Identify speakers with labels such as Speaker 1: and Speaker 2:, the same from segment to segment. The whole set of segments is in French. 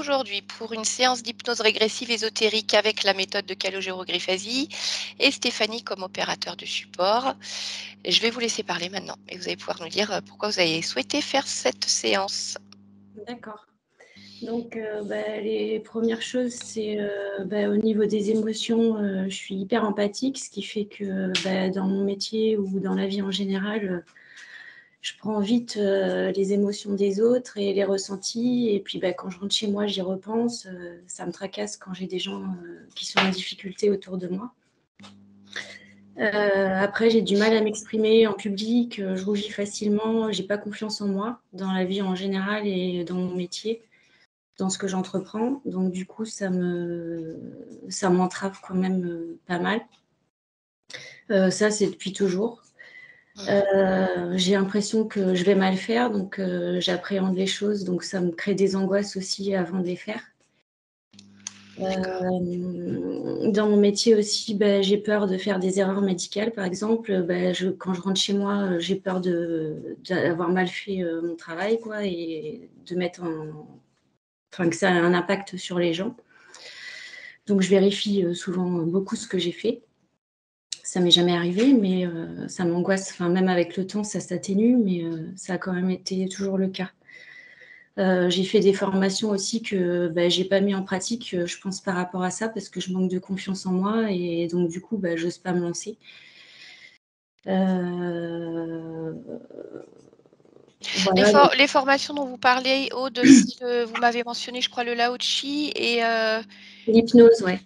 Speaker 1: aujourd'hui pour une séance d'hypnose régressive ésotérique avec la méthode de calogérographasie et Stéphanie comme opérateur de support. Je vais vous laisser parler maintenant et vous allez pouvoir nous dire pourquoi vous avez souhaité faire cette séance.
Speaker 2: D'accord. Donc, les premières choses, c'est au niveau des émotions, je suis hyper empathique, ce qui fait que dans mon métier ou dans la vie en général, je prends vite les émotions des autres et les ressentis. Et puis, quand je rentre chez moi, j'y repense. Ça me tracasse quand j'ai des gens qui sont en difficulté autour de moi. Après, j'ai du mal à m'exprimer en public. Je rougis facilement. J'ai pas confiance en moi dans la vie en général et dans mon métier, dans ce que j'entreprends. Donc, du coup, ça m'entrave quand même pas mal. Ça, c'est depuis toujours. J'ai l'impression que je vais mal faire, donc j'appréhende les choses, donc ça me crée des angoisses aussi avant de les faire. Dans mon métier aussi, j'ai peur de faire des erreurs médicales, par exemple. Quand je rentre chez moi, j'ai peur d'avoir mal fait mon travail, quoi, et de mettre que ça a un impact sur les gens. Donc je vérifie souvent beaucoup ce que j'ai fait. Ça m'est jamais arrivé, mais ça m'angoisse. Enfin, même avec le temps, ça s'atténue, mais ça a quand même été toujours le cas. J'ai fait des formations aussi que j'ai pas mis en pratique, je pense par rapport à ça, parce que je manque de confiance en moi et donc du coup, j'ose pas me lancer. Voilà.
Speaker 1: Les formations dont vous parlez, Aude, vous m'avez mentionné, je crois, le Lao Chi et...
Speaker 2: L'hypnose, ouais.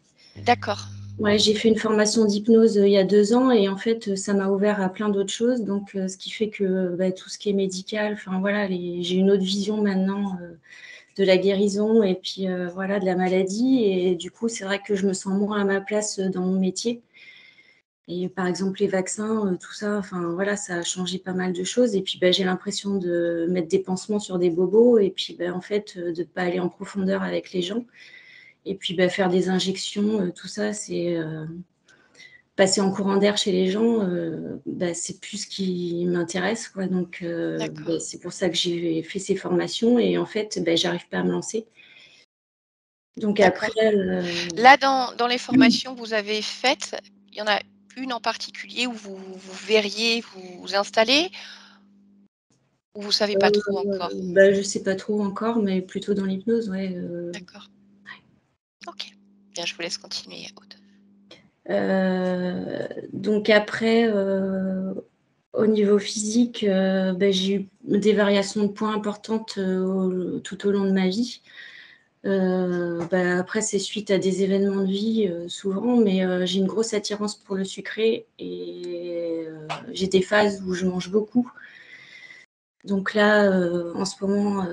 Speaker 1: D'accord.
Speaker 2: Ouais, j'ai fait une formation d'hypnose il y a 2 ans et en fait, ça m'a ouvert à plein d'autres choses. Donc, ce qui fait que tout ce qui est médical, enfin voilà, j'ai une autre vision maintenant de la guérison et puis de la maladie. Et du coup, c'est vrai que je me sens moins à ma place dans mon métier. Et par exemple, les vaccins, tout ça, enfin voilà, ça a changé pas mal de choses. Et puis, j'ai l'impression de mettre des pansements sur des bobos et puis en fait, de ne pas aller en profondeur avec les gens. Et puis, faire des injections, tout ça, c'est passer en courant d'air chez les gens, c'est plus ce qui m'intéresse, quoi. Donc, c'est pour ça que j'ai fait ces formations et en fait, j'arrive pas à me lancer. Donc après,
Speaker 1: là, dans les formations que vous avez faites, il y en a une en particulier où vous verriez vous installer ou vous savez pas trop encore?
Speaker 2: je sais pas trop encore, mais plutôt dans l'hypnose, ouais.
Speaker 1: D'accord. Ok. Bien, je vous laisse continuer, Aude.
Speaker 2: Donc après, au niveau physique, j'ai eu des variations de poids importantes tout au long de ma vie. Après, c'est suite à des événements de vie souvent, mais j'ai une grosse attirance pour le sucré et j'ai des phases où je mange beaucoup. Donc là, en ce moment,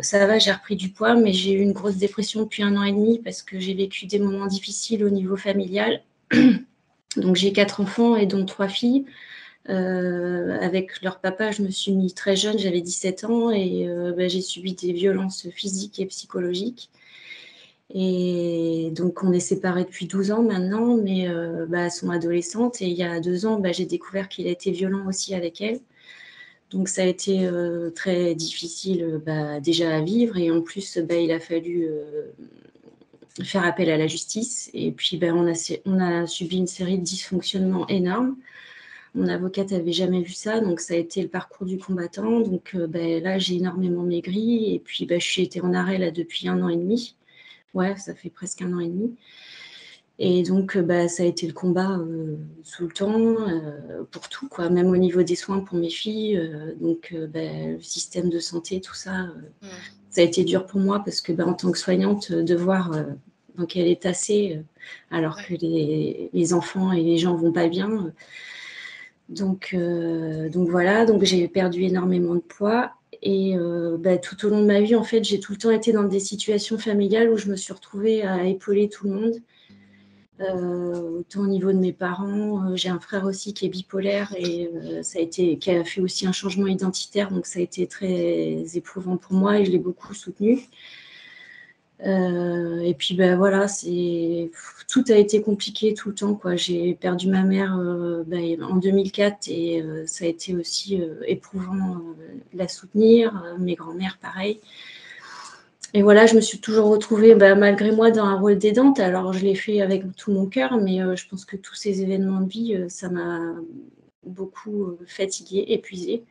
Speaker 2: ça va, j'ai repris du poids, mais j'ai eu une grosse dépression depuis 1 an et demi parce que j'ai vécu des moments difficiles au niveau familial. Donc j'ai 4 enfants et dont 3 filles. Avec leur papa, je me suis mise très jeune, j'avais 17 ans et j'ai subi des violences physiques et psychologiques. Et donc on est séparés depuis 12 ans maintenant, mais elles sont adolescentes et il y a 2 ans, j'ai découvert qu'il a été violent aussi avec elles. Donc ça a été très difficile déjà à vivre et en plus il a fallu faire appel à la justice et puis on a subi une série de dysfonctionnements énormes. Mon avocate n'avait jamais vu ça, donc ça a été le parcours du combattant. Donc là, j'ai énormément maigri et puis je suis été en arrêt là depuis 1 an et demi. Ouais, ça fait presque 1 an et demi. Et donc, ça a été le combat tout le temps, pour tout, quoi, même au niveau des soins pour mes filles. Donc, le système de santé, tout ça, ça a été dur pour moi parce que en tant que soignante, de voir dans quel état c'est, alors que les enfants et les gens vont pas bien. Donc voilà, donc j'ai perdu énormément de poids. Et tout au long de ma vie, en fait, j'ai tout le temps été dans des situations familiales où je me suis retrouvée à épauler tout le monde. Autant au niveau de mes parents, j'ai un frère aussi qui est bipolaire et qui a fait aussi un changement identitaire, donc ça a été très éprouvant pour moi et je l'ai beaucoup soutenu. Et puis voilà, tout a été compliqué tout le temps, quoi. J'ai perdu ma mère en 2004 et ça a été aussi éprouvant de la soutenir. Mes grands-mères, pareil. Et voilà, je me suis toujours retrouvée, malgré moi, dans un rôle d'aidante. Alors je l'ai fait avec tout mon cœur, mais je pense que tous ces événements de vie, ça m'a beaucoup, fatiguée, épuisée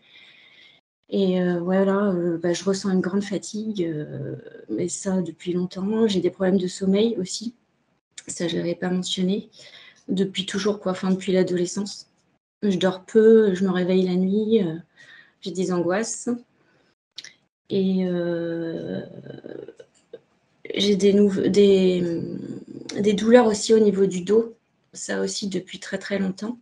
Speaker 2: et voilà, je ressens une grande fatigue, mais ça depuis longtemps. J'ai des problèmes de sommeil aussi, ça je l'avais pas mentionné. Depuis toujours quoi, enfin depuis l'adolescence. Je dors peu, je me réveille la nuit, j'ai des angoisses et j'ai des douleurs aussi au niveau du dos, ça aussi depuis très, très longtemps.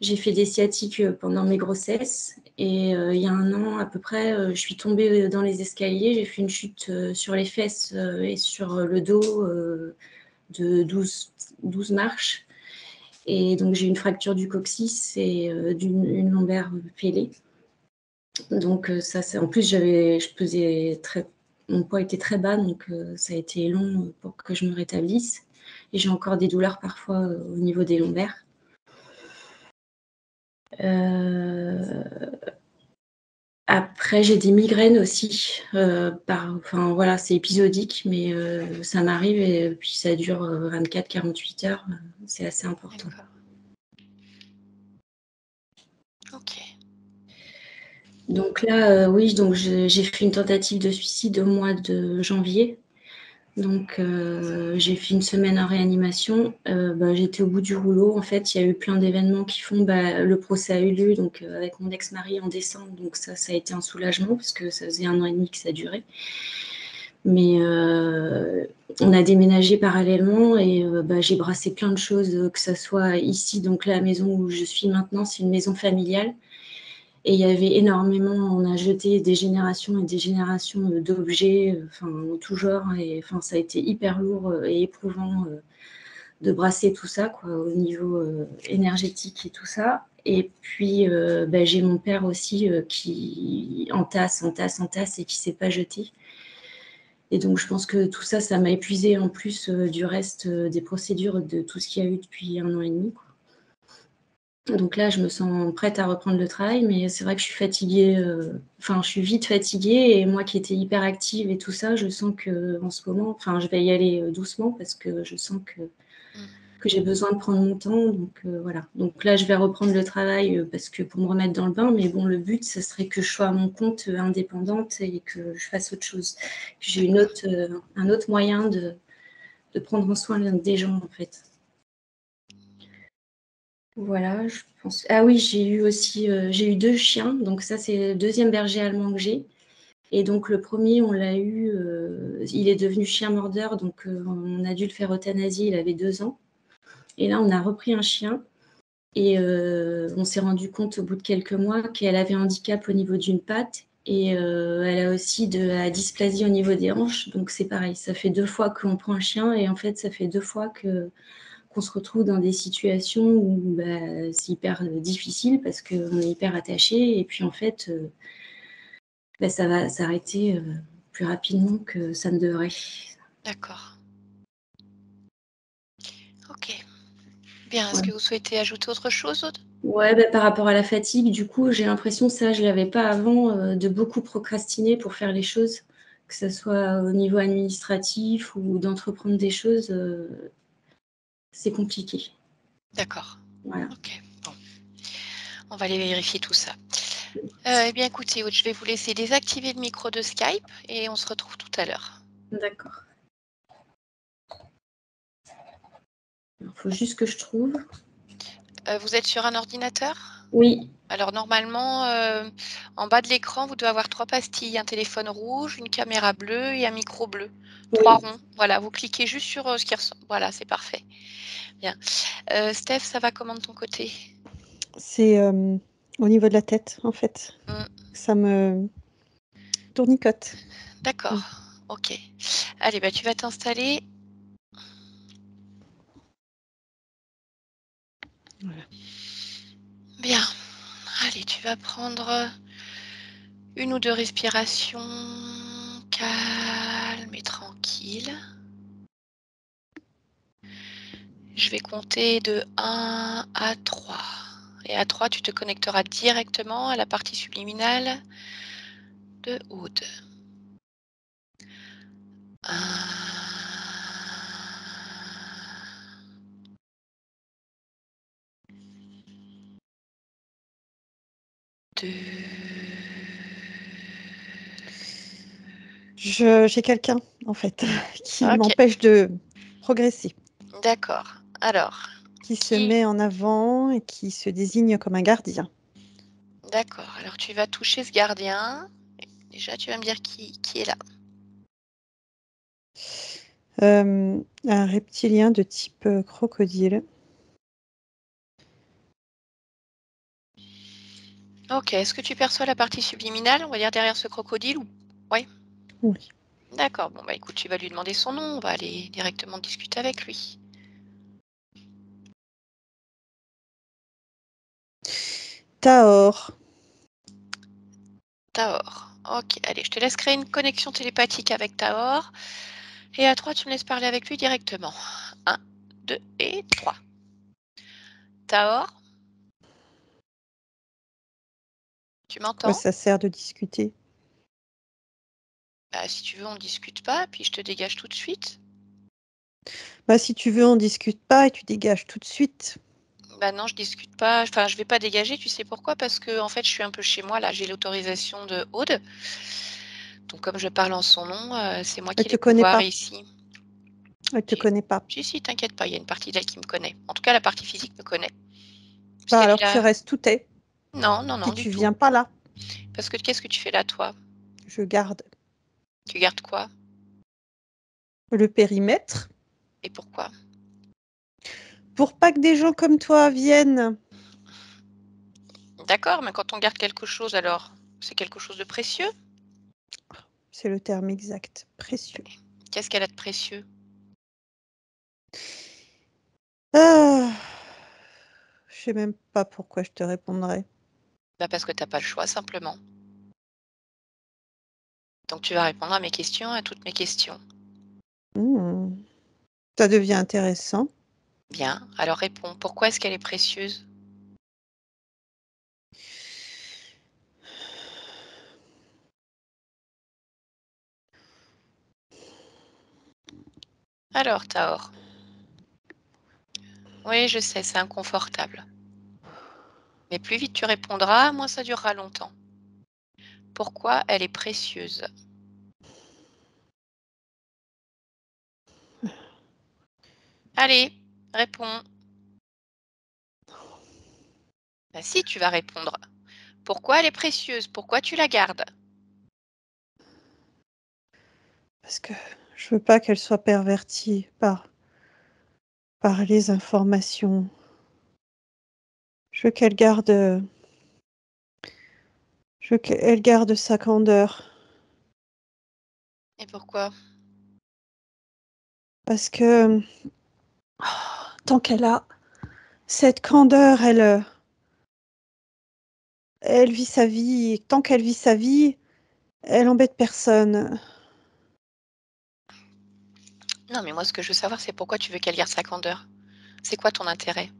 Speaker 2: J'ai fait des sciatiques, pendant mes grossesses et il y a 1 an à peu près, je suis tombée, dans les escaliers. J'ai fait une chute, sur les fesses, et sur, le dos, de 12 marches et donc j'ai une fracture du coccyx et une lombaire, fêlée. Donc ça c'est en plus je pesais très mon poids était très bas donc ça a été long, pour que je me rétablisse et j'ai encore des douleurs parfois, au niveau des lombaires. Heu, Après j'ai des migraines aussi, enfin voilà, c'est épisodique mais ça m'arrive et puis ça dure, 24-48 heures, c'est assez important.
Speaker 1: D'accord. OK.
Speaker 2: Donc là, oui, donc j'ai fait une tentative de suicide au mois de janvier. Donc j'ai fait une semaine en réanimation. J'étais au bout du rouleau. En fait, il y a eu plein d'événements qui font, le procès a eu lieu donc avec mon ex-mari en décembre, donc ça a été un soulagement parce que ça faisait 1 an et demi que ça durait. Mais on a déménagé parallèlement et j'ai brassé plein de choses, que ça soit ici, donc la maison où je suis maintenant, c'est une maison familiale et il y avait énormément on a jeté des générations et des générations, d'objets, enfin, en tout genre et enfin, ça a été hyper lourd, et éprouvant, de brasser tout ça, quoi, au niveau, énergétique et tout ça et puis, j'ai mon père aussi, qui entasse, entasse, entasse et qui sait pas jeter et donc je pense que tout ça, ça m'a épuisée en plus, du reste, des procédures de tout ce qu'il y a eu depuis 1 an et demi, quoi. Donc là, je me sens prête à reprendre le travail, mais c'est vrai que je suis fatiguée, enfin, je suis vite fatiguée et moi qui étais hyper active et tout ça, je sens qu'en ce moment enfin, je vais y aller, doucement parce que je sens
Speaker 1: Mmh.
Speaker 2: que j'ai besoin de prendre mon temps donc voilà. Donc là, je vais reprendre le travail, parce que pour me remettre dans le bain, mais bon, le but, ce serait que je sois à mon compte, indépendante et que je fasse autre chose. Que j'ai
Speaker 1: D'accord.
Speaker 2: un autre moyen de prendre en soin des gens, en fait. Voilà, je pense ah oui, j'ai eu 2 chiens, donc ça, c'est le 2e berger allemand que j'ai et donc le premier, on l'a eu, il est devenu chien mordeur, donc on a dû le faire euthanasier, il avait 2 ans et là, on a repris un chien et on s'est rendu compte au bout de quelques mois qu'elle avait un handicap au niveau d'une patte et elle a aussi de la dysplasie au niveau des hanches, donc c'est pareil, ça fait 2 fois qu'on prend un chien et en fait, ça fait 2 fois qu'on se retrouve dans des situations où, c'est hyper, difficile parce qu'on est hyper attaché et puis en fait, ça va s'arrêter, plus rapidement que ça ne devrait.
Speaker 1: D'accord. OK. Bien. Est-ce
Speaker 2: Ouais.
Speaker 1: que vous souhaitez ajouter autre chose autre?
Speaker 2: Ouais, par rapport à la fatigue, du coup, j'ai l'impression, ça, je l'avais pas avant, de beaucoup procrastiner pour faire les choses, que ça soit au niveau administratif ou d'entreprendre des choses, c'est compliqué.
Speaker 1: D'accord.
Speaker 2: Voilà.
Speaker 1: OK. Bon, on va aller vérifier tout ça. Eh bien, écoutez, je vais vous laisser désactiver le micro de Skype et on se retrouve tout à l'heure.
Speaker 2: D'accord. Il faut juste que je trouve.
Speaker 1: Vous êtes sur un ordinateur?
Speaker 2: Oui,
Speaker 1: Alors normalement, en bas de l'écran, vous devez avoir 3 pastilles, un téléphone rouge, une caméra bleue et un micro bleu. 3
Speaker 2: oui.
Speaker 1: ronds. Voilà, vous cliquez juste sur, ce qui ressemble voilà, c'est parfait. Bien. Steph, ça va comment de ton côté?
Speaker 3: C'est, au niveau de la tête, en fait.
Speaker 1: Mmh,
Speaker 3: Ça me tournicote. Mmh.
Speaker 1: d'accord. OK. Allez, bah, tu vas t'installer.
Speaker 3: Voilà.
Speaker 1: Bien. Allez, tu vas prendre, 1 ou 2 respirations calmes et tranquilles. Je vais compter de 1 à 3 et à 3, tu te connecteras directement à la partie subliminale de Aude.
Speaker 3: J'ai quelqu'un, en fait, qui
Speaker 1: Ok,
Speaker 3: m'empêche de progresser,
Speaker 1: d'accord. Alors,
Speaker 3: qui se
Speaker 1: qui...
Speaker 3: met en avant et qui se désigne comme un gardien.
Speaker 1: D'accord, alors tu vas toucher ce gardien. Déjà, tu vas me dire qui est là.
Speaker 3: Un reptilien de type crocodile.
Speaker 1: Ok, est-ce que tu perçois la partie subliminale, on va dire derrière ce crocodile ou... Oui.
Speaker 3: Oui.
Speaker 1: D'accord, bon bah écoute, tu vas lui demander son nom, on va aller directement discuter avec lui.
Speaker 3: Taor.
Speaker 1: Taor. Ok, allez, je te laisse créer une connexion télépathique avec Taor. Et à 3, tu me laisses parler avec lui directement. 1, 2 et 3. Taor, tu
Speaker 3: Quoi
Speaker 1: m'entends?
Speaker 3: ça sert de discuter?
Speaker 1: Bah, si tu veux, on ne discute pas, puis je te dégage tout de suite.
Speaker 3: Bah, si tu veux, on discute pas et tu dégages tout de suite.
Speaker 1: Bah non, je discute pas. Enfin, je vais pas dégager, tu sais pourquoi? Parce que en fait, je suis un peu chez moi, là, j'ai l'autorisation de Aude. Donc comme je parle en son nom, c'est moi
Speaker 3: Elle
Speaker 1: qui ai
Speaker 3: te
Speaker 1: les
Speaker 3: connaît
Speaker 1: pouvoirs
Speaker 3: pas.
Speaker 1: ici.
Speaker 3: Elle te
Speaker 1: Si,
Speaker 3: connaît pas.
Speaker 1: si, t'inquiète pas, il y a une partie d'elle qui me connaît. En tout cas, la partie physique me connaît.
Speaker 3: Bah
Speaker 1: Puisqu'elle est
Speaker 3: alors tu
Speaker 1: là.
Speaker 3: restes tout est.
Speaker 1: Non, non,
Speaker 3: Puis
Speaker 1: non, du
Speaker 3: tu
Speaker 1: tout.
Speaker 3: viens pas là.
Speaker 1: Parce que qu'est-ce que tu fais là, toi?
Speaker 3: Je garde
Speaker 1: Tu gardes quoi?
Speaker 3: le périmètre
Speaker 1: Et pourquoi?
Speaker 3: pour pas que des gens comme toi viennent.
Speaker 1: D'accord, mais quand on garde quelque chose, alors, c'est quelque chose de précieux?
Speaker 3: C'est le terme exact. Précieux.
Speaker 1: Qu'est-ce qu'elle a de précieux?
Speaker 3: Ah, je sais même pas pourquoi je te répondrais.
Speaker 1: Bah parce que t'as pas le choix, simplement. Donc tu vas répondre à mes questions, à toutes mes questions.
Speaker 3: Hmm. Ça devient intéressant.
Speaker 1: Bien, alors réponds. Pourquoi est-ce qu'elle est précieuse? Alors, Taor. Oui, je sais, c'est inconfortable. Mais plus vite tu répondras, moins ça durera longtemps. Pourquoi elle est précieuse? Allez, réponds. Bah si, tu vas répondre. Pourquoi elle est précieuse? Pourquoi tu la gardes?
Speaker 3: Parce que je veux pas qu'elle soit pervertie par les informations. Je veux qu'elle garde. Je veux qu'elle garde sa candeur.
Speaker 1: Et pourquoi?
Speaker 3: Parce que tant qu'elle a cette candeur, elle vit sa vie. Et tant qu'elle vit sa vie, elle embête personne.
Speaker 1: Non, mais moi, ce que je veux savoir, c'est pourquoi tu veux qu'elle garde sa candeur. C'est quoi ton intérêt?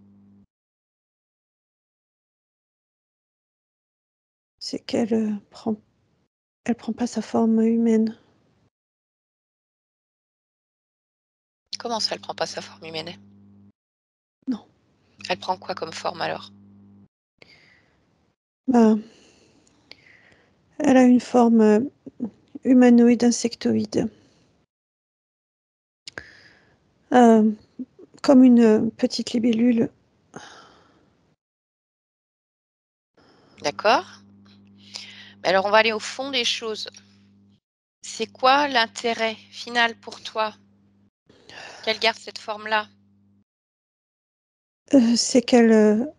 Speaker 3: C'est qu'elle elle prend pas sa forme humaine.
Speaker 1: Comment ça, elle prend pas sa forme humaine?
Speaker 3: Non.
Speaker 1: Elle prend quoi comme forme alors?
Speaker 3: Bah, elle a une forme humanoïde insectoïde. Euh, Comme une petite libellule.
Speaker 1: D'accord? Mais alors, on va aller au fond des choses. C'est quoi l'intérêt final pour toi qu'elle garde cette forme-là?
Speaker 3: C'est qu'elle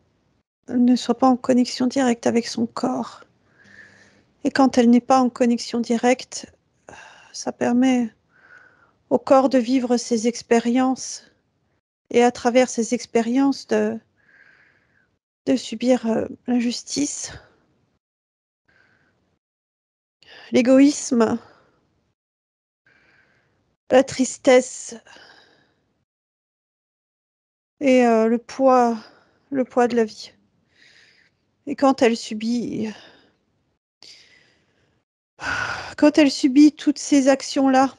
Speaker 3: ne soit pas en connexion directe avec son corps. Et quand elle n'est pas en connexion directe, ça permet au corps de vivre ses expériences et à travers ces expériences de subir l'injustice, l'égoïsme, la tristesse et le poids de la vie. Et quand elle subit toutes ces actions-là,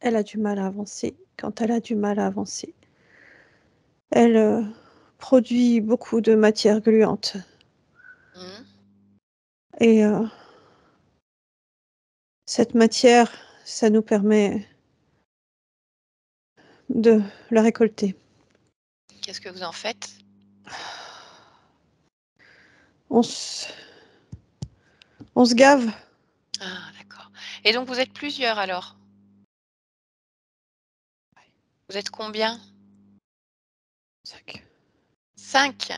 Speaker 3: elle a du mal à avancer. Quand elle a du mal à avancer, elle produit beaucoup de matière gluante.
Speaker 1: Mhm.
Speaker 3: Et cette matière, ça nous permet de la récolter.
Speaker 1: Qu'est-ce que vous en faites?
Speaker 3: On se gave.
Speaker 1: Ah, d'accord. Et donc, vous êtes plusieurs alors? Vous êtes combien?
Speaker 3: 5.
Speaker 1: 5.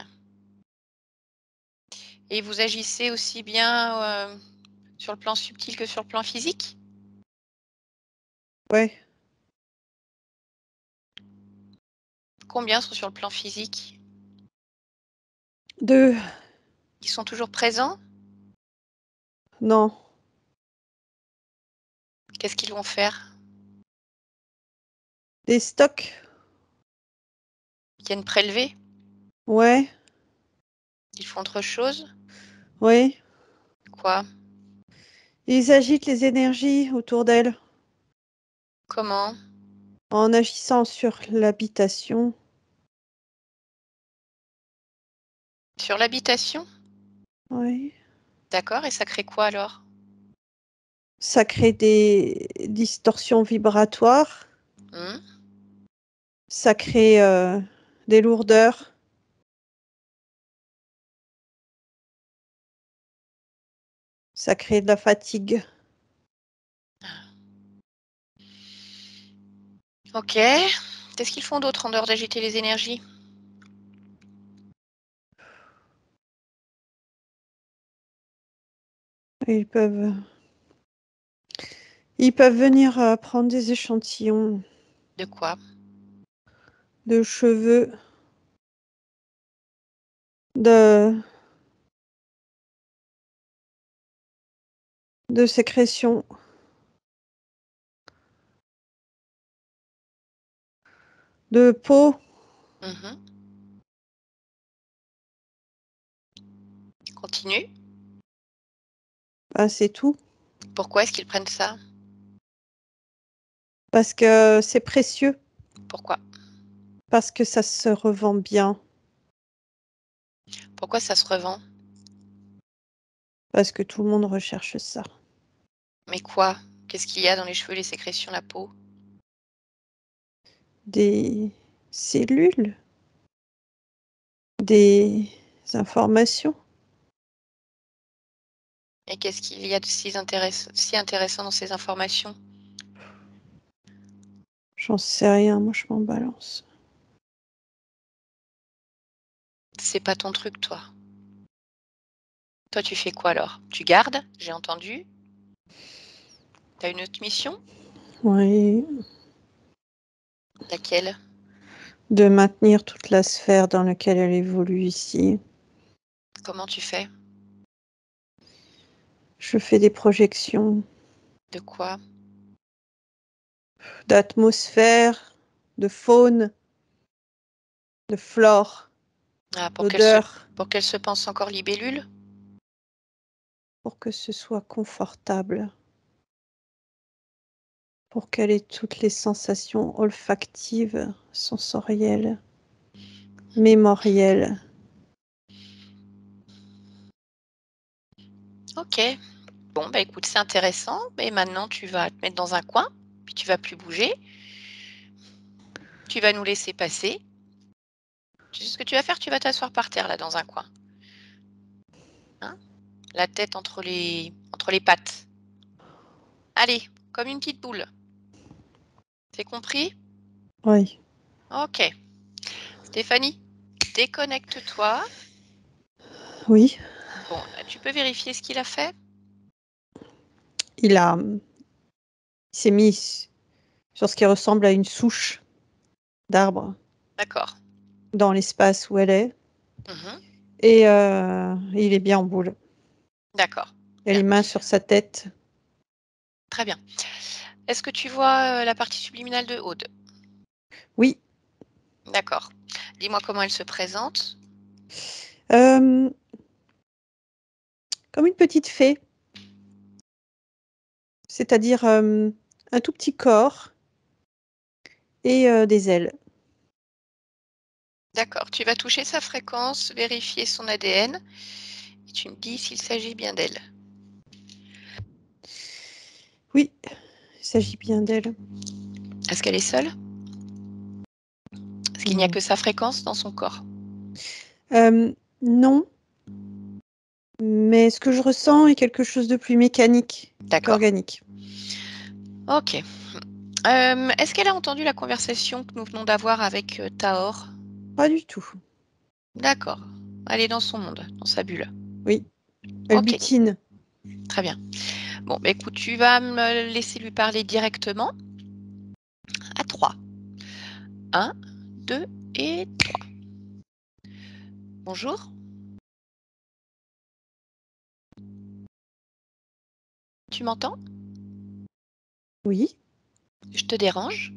Speaker 1: Et vous agissez aussi bien sur le plan subtil que sur le plan physique?
Speaker 3: Ouais.
Speaker 1: Combien sont sur le plan physique?
Speaker 3: 2.
Speaker 1: Ils sont toujours présents?
Speaker 3: Non.
Speaker 1: Qu'est-ce qu'ils vont faire?
Speaker 3: Des stocks.
Speaker 1: Ils viennent prélever?
Speaker 3: Ouais.
Speaker 1: Ils font autre chose?
Speaker 3: Ouais.
Speaker 1: Quoi?
Speaker 3: Ils agitent les énergies autour d'elle
Speaker 1: Comment?
Speaker 3: en agissant sur l'habitation.
Speaker 1: Sur l'habitation?
Speaker 3: Ouais.
Speaker 1: D'accord, et ça crée quoi alors?
Speaker 3: Ça crée des distorsions vibratoires.
Speaker 1: Mmh.
Speaker 3: Ça crée des lourdeurs. Ça crée de la fatigue.
Speaker 1: OK. Qu'est-ce qu'ils font d'autre en dehors d'agiter les énergies?
Speaker 3: Ils peuvent venir prendre des échantillons
Speaker 1: De quoi?
Speaker 3: de cheveux, de sécrétions, de peau.
Speaker 1: Mmh. Continue.
Speaker 3: Ben, c'est tout.
Speaker 1: Pourquoi est-ce qu'ils prennent ça?
Speaker 3: Parce que c'est précieux.
Speaker 1: Pourquoi?
Speaker 3: Parce que ça se revend bien.
Speaker 1: Pourquoi ça se revend?
Speaker 3: Parce que tout le monde recherche ça.
Speaker 1: Mais quoi? Qu'est-ce qu'il y a dans les cheveux, les sécrétions, la peau?
Speaker 3: Des cellules, des informations.
Speaker 1: Et qu'est-ce qu'il y a de si intéressant dans ces informations?
Speaker 3: J'en sais rien, moi je m'en balance.
Speaker 1: C'est pas ton truc, toi. Toi, tu fais quoi alors? Tu gardes, j'ai entendu. Tu as une autre mission?
Speaker 3: Oui,
Speaker 1: Laquelle?
Speaker 3: de maintenir toute la sphère dans laquelle elle évolue ici.
Speaker 1: Comment tu fais?
Speaker 3: Je fais des projections
Speaker 1: De quoi?
Speaker 3: d'atmosphère, de faune, de flore,
Speaker 1: Ah,
Speaker 3: d'odeur,
Speaker 1: pour qu'elle se pense encore libellule?
Speaker 3: pour que ce soit confortable, pour qu'elle ait toutes les sensations olfactives, sensorielles, mémorielles.
Speaker 1: OK. Bon, bah, écoute, c'est intéressant, mais maintenant tu vas te mettre dans un coin, puis tu vas plus bouger. Tu vas nous laisser passer. Tu sais ce que tu vas faire? Tu vas t'asseoir par terre là dans un coin, hein? La tête entre les pattes. Allez, comme une petite boule. C'est compris?
Speaker 3: Oui,
Speaker 1: OK. Stéphanie, déconnecte-toi.
Speaker 3: oui.
Speaker 1: Bon, tu peux vérifier ce qu'il a fait?
Speaker 3: Il s'est mis sur ce qui ressemble à une souche d'arbre
Speaker 1: D'accord.
Speaker 3: dans l'espace où elle est.
Speaker 1: Mmh.
Speaker 3: Et il est bien en boule.
Speaker 1: D'accord.
Speaker 3: Il a les
Speaker 1: Bien.
Speaker 3: mains sur sa tête.
Speaker 1: Très bien. Est-ce que tu vois, la partie subliminale de Aude?
Speaker 3: Oui.
Speaker 1: D'accord. Dis-moi comment elle se présente?
Speaker 3: Euh, Comme une petite fée, c'est-à-dire un tout petit corps et des ailes.
Speaker 1: D'accord, tu vas toucher sa fréquence, vérifier son ADN et tu me dis s'il s'agit bien d'elle.
Speaker 3: Oui, il s'agit bien d'elle.
Speaker 1: Est-ce qu'elle est seule? Est-ce qu'il n'y a
Speaker 3: Non.
Speaker 1: que sa fréquence dans son corps?
Speaker 3: Non, mais ce que je ressens est quelque chose de plus mécanique
Speaker 1: D'accord.
Speaker 3: qu'organique.
Speaker 1: Ok. Est-ce qu'elle a entendu la conversation que nous venons d'avoir avec Taor?
Speaker 3: Pas du tout.
Speaker 1: D'accord. Elle est dans son monde, dans sa bulle.
Speaker 3: Oui, elle
Speaker 1: Ok,
Speaker 3: butine.
Speaker 1: très bien. Bon, bah, écoute, tu vas me laisser lui parler directement à 3. 1, 2 et 3. Bonjour. Tu m'entends?
Speaker 3: Oui.
Speaker 1: Je te dérange?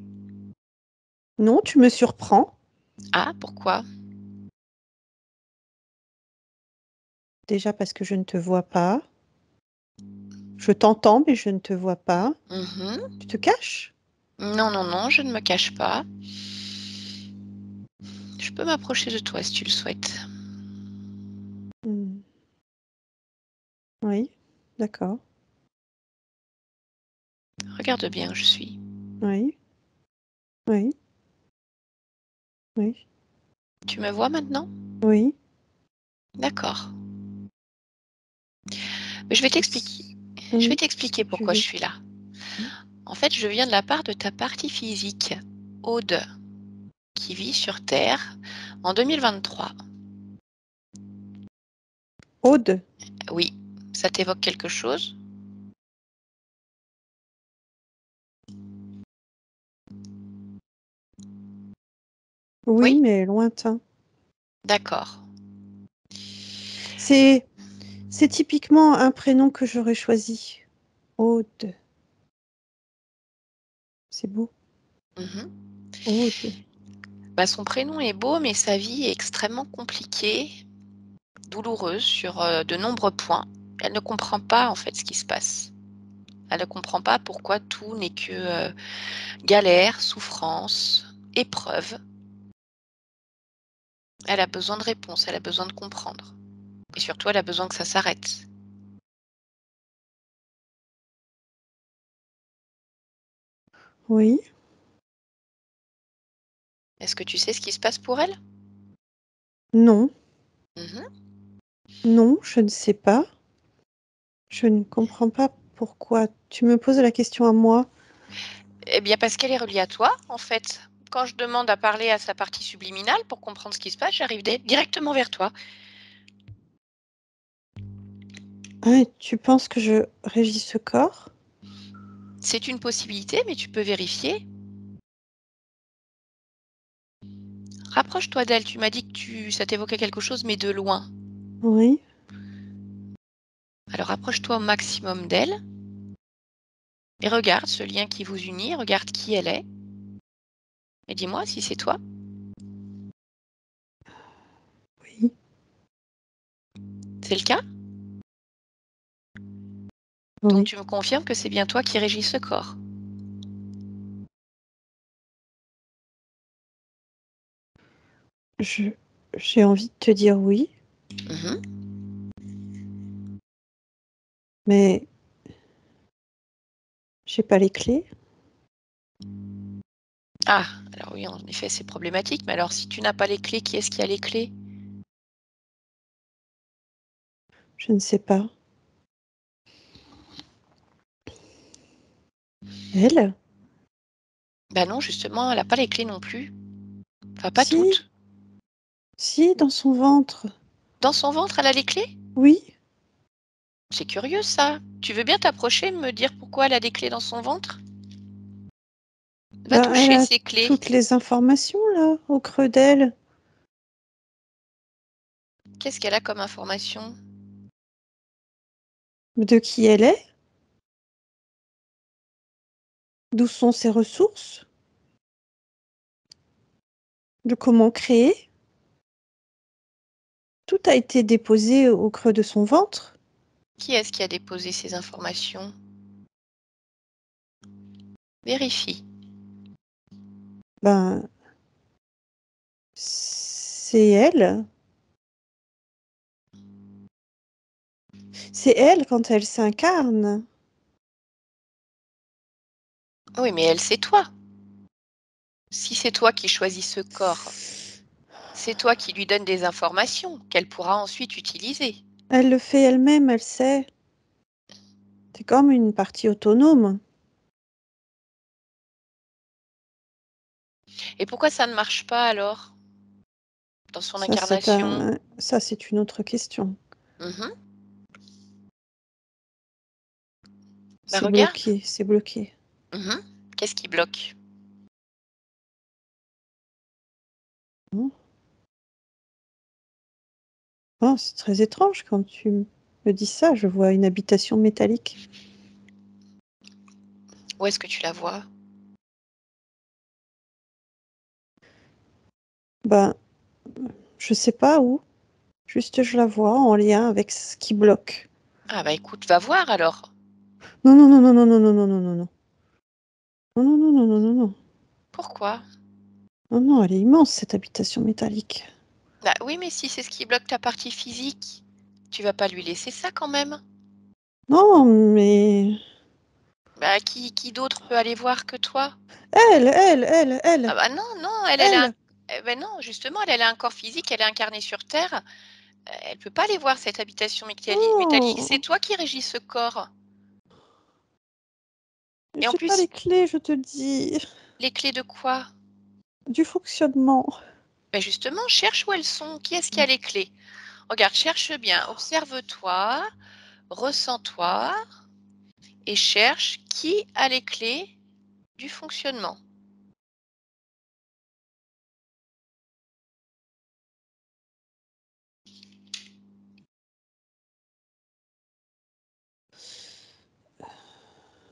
Speaker 3: Non, tu me surprends.
Speaker 1: Ah, pourquoi?
Speaker 3: Déjà parce que je ne te vois pas. Je t'entends, mais je ne te vois pas.
Speaker 1: Mhm.
Speaker 3: Tu te caches?
Speaker 1: Non, non, non, je ne me cache pas. Je peux m'approcher de toi si tu le souhaites.
Speaker 3: Hmm. Oui, d'accord.
Speaker 1: Regarde bien où je suis.
Speaker 3: Oui, oui, oui,
Speaker 1: Tu me vois maintenant?
Speaker 3: oui.
Speaker 1: D'accord. Mais je vais t'expliquer. Je vais
Speaker 3: Oui,
Speaker 1: t'expliquer
Speaker 3: je
Speaker 1: pourquoi je
Speaker 3: vais.
Speaker 1: suis là. En fait, je viens de la part de ta partie physique, Aude, qui vit sur Terre en 2023.
Speaker 3: Aude.
Speaker 1: Oui, ça t'évoque quelque chose?
Speaker 3: Oui,
Speaker 1: Oui?
Speaker 3: mais lointain.
Speaker 1: D'accord.
Speaker 3: C'est typiquement un prénom que j'aurais choisi. Aude. C'est beau.
Speaker 1: Mhm.
Speaker 3: Aude.
Speaker 1: Bah, son prénom est beau, mais sa vie est extrêmement compliquée, douloureuse sur de nombreux points. Elle ne comprend pas en fait ce qui se passe. Elle ne comprend pas pourquoi tout n'est que galère, souffrance, épreuve. Elle a besoin de réponses, elle a besoin de comprendre. Et surtout, elle a besoin que ça s'arrête.
Speaker 3: Oui.
Speaker 1: Est-ce que tu sais ce qui se passe pour elle?
Speaker 3: Non.
Speaker 1: Mhm.
Speaker 3: Non, je ne sais pas. Je ne comprends pas pourquoi. Tu me poses la question à moi.
Speaker 1: Eh bien, parce qu'elle est reliée à toi, en fait. Quand je demande à parler à sa partie subliminale pour comprendre ce qui se passe, j'arrive directement vers toi.
Speaker 3: Ah, et tu penses que je régis ce corps?
Speaker 1: C'est une possibilité, mais tu peux vérifier. Rapproche-toi d'elle. Tu m'as dit que ça t'évoquait quelque chose, mais de loin.
Speaker 3: Oui.
Speaker 1: Alors, rapproche-toi au maximum d'elle et regarde ce lien qui vous unit. Regarde qui elle est. Et dis-moi si c'est toi.
Speaker 3: Oui.
Speaker 1: C'est le cas? Donc,
Speaker 3: Oui.
Speaker 1: tu me confirmes que c'est bien toi qui régis ce corps.
Speaker 3: J'ai envie de te dire oui,
Speaker 1: Mhm.
Speaker 3: mais j'ai pas les clés.
Speaker 1: Ah, alors oui, en effet, c'est problématique. Mais alors, si tu n'as pas les clés, qui est-ce qui a les clés?
Speaker 3: Je ne sais pas. Elle?
Speaker 1: Ben non, justement, elle n'a pas les clés non plus. Enfin, pas
Speaker 3: Si,
Speaker 1: toutes.
Speaker 3: si, dans son ventre.
Speaker 1: Dans son ventre, elle a les clés?
Speaker 3: Oui.
Speaker 1: C'est curieux ça. Tu veux bien t'approcher et me dire pourquoi elle a des clés dans son ventre? Va
Speaker 3: Ben, elle
Speaker 1: toucher
Speaker 3: a
Speaker 1: ces clés.
Speaker 3: toutes les informations là, au creux d'elle.
Speaker 1: Qu'est-ce qu'elle a comme information?
Speaker 3: De qui elle est, d'où sont ses ressources, de comment créer. Tout a été déposé au creux de son ventre.
Speaker 1: Qui est-ce qui a déposé ces informations? Vérifie.
Speaker 3: Ben, c'est elle. C'est elle quand elle s'incarne.
Speaker 1: Oui, mais elle, c'est toi. Si c'est toi qui choisis ce corps, c'est toi qui lui donnes des informations qu'elle pourra ensuite utiliser.
Speaker 3: Elle le fait elle-même, elle sait. C'est comme une partie autonome.
Speaker 1: Et pourquoi ça ne marche pas alors dans son incarnation?
Speaker 3: Ça, c'est une autre question.
Speaker 1: Mhm. Bah,
Speaker 3: C'est
Speaker 1: regarde.
Speaker 3: bloqué, c'est bloqué.
Speaker 1: Mhm. Qu'est-ce qui bloque?
Speaker 3: Non, non, c'est très étrange quand tu me dis ça. Je vois une habitation métallique.
Speaker 1: Où est-ce que tu la vois?
Speaker 3: Ben, je sais pas où. Juste, je la vois en lien avec ce qui bloque.
Speaker 1: Ah bah écoute, va voir alors.
Speaker 3: Non, non, non, non, non, non, non, non, non, non, non. Non, non, non, non, non, non, non.
Speaker 1: Pourquoi?
Speaker 3: Non, non, elle est immense, cette habitation métallique.
Speaker 1: Bah oui, mais si c'est ce qui bloque ta partie physique, tu vas pas lui laisser ça quand même.
Speaker 3: Non, mais...
Speaker 1: Bah qui d'autre peut aller voir que toi?
Speaker 3: Elle,
Speaker 1: Ah bah non, non, elle a un...
Speaker 3: elle.
Speaker 1: Eh ben non, justement, elle a un corps physique, elle est incarnée sur Terre. Elle peut pas aller voir cette habitation métallique. C'est
Speaker 3: Non,
Speaker 1: toi qui régis ce corps. Et en
Speaker 3: j'ai pas
Speaker 1: plus,
Speaker 3: les clés, je te dis.
Speaker 1: les clés de quoi?
Speaker 3: Du fonctionnement.
Speaker 1: Ben justement, cherche où elles sont. Qui est-ce qui a les clés? Regarde, cherche bien, observe-toi, ressens-toi et cherche qui a les clés du fonctionnement.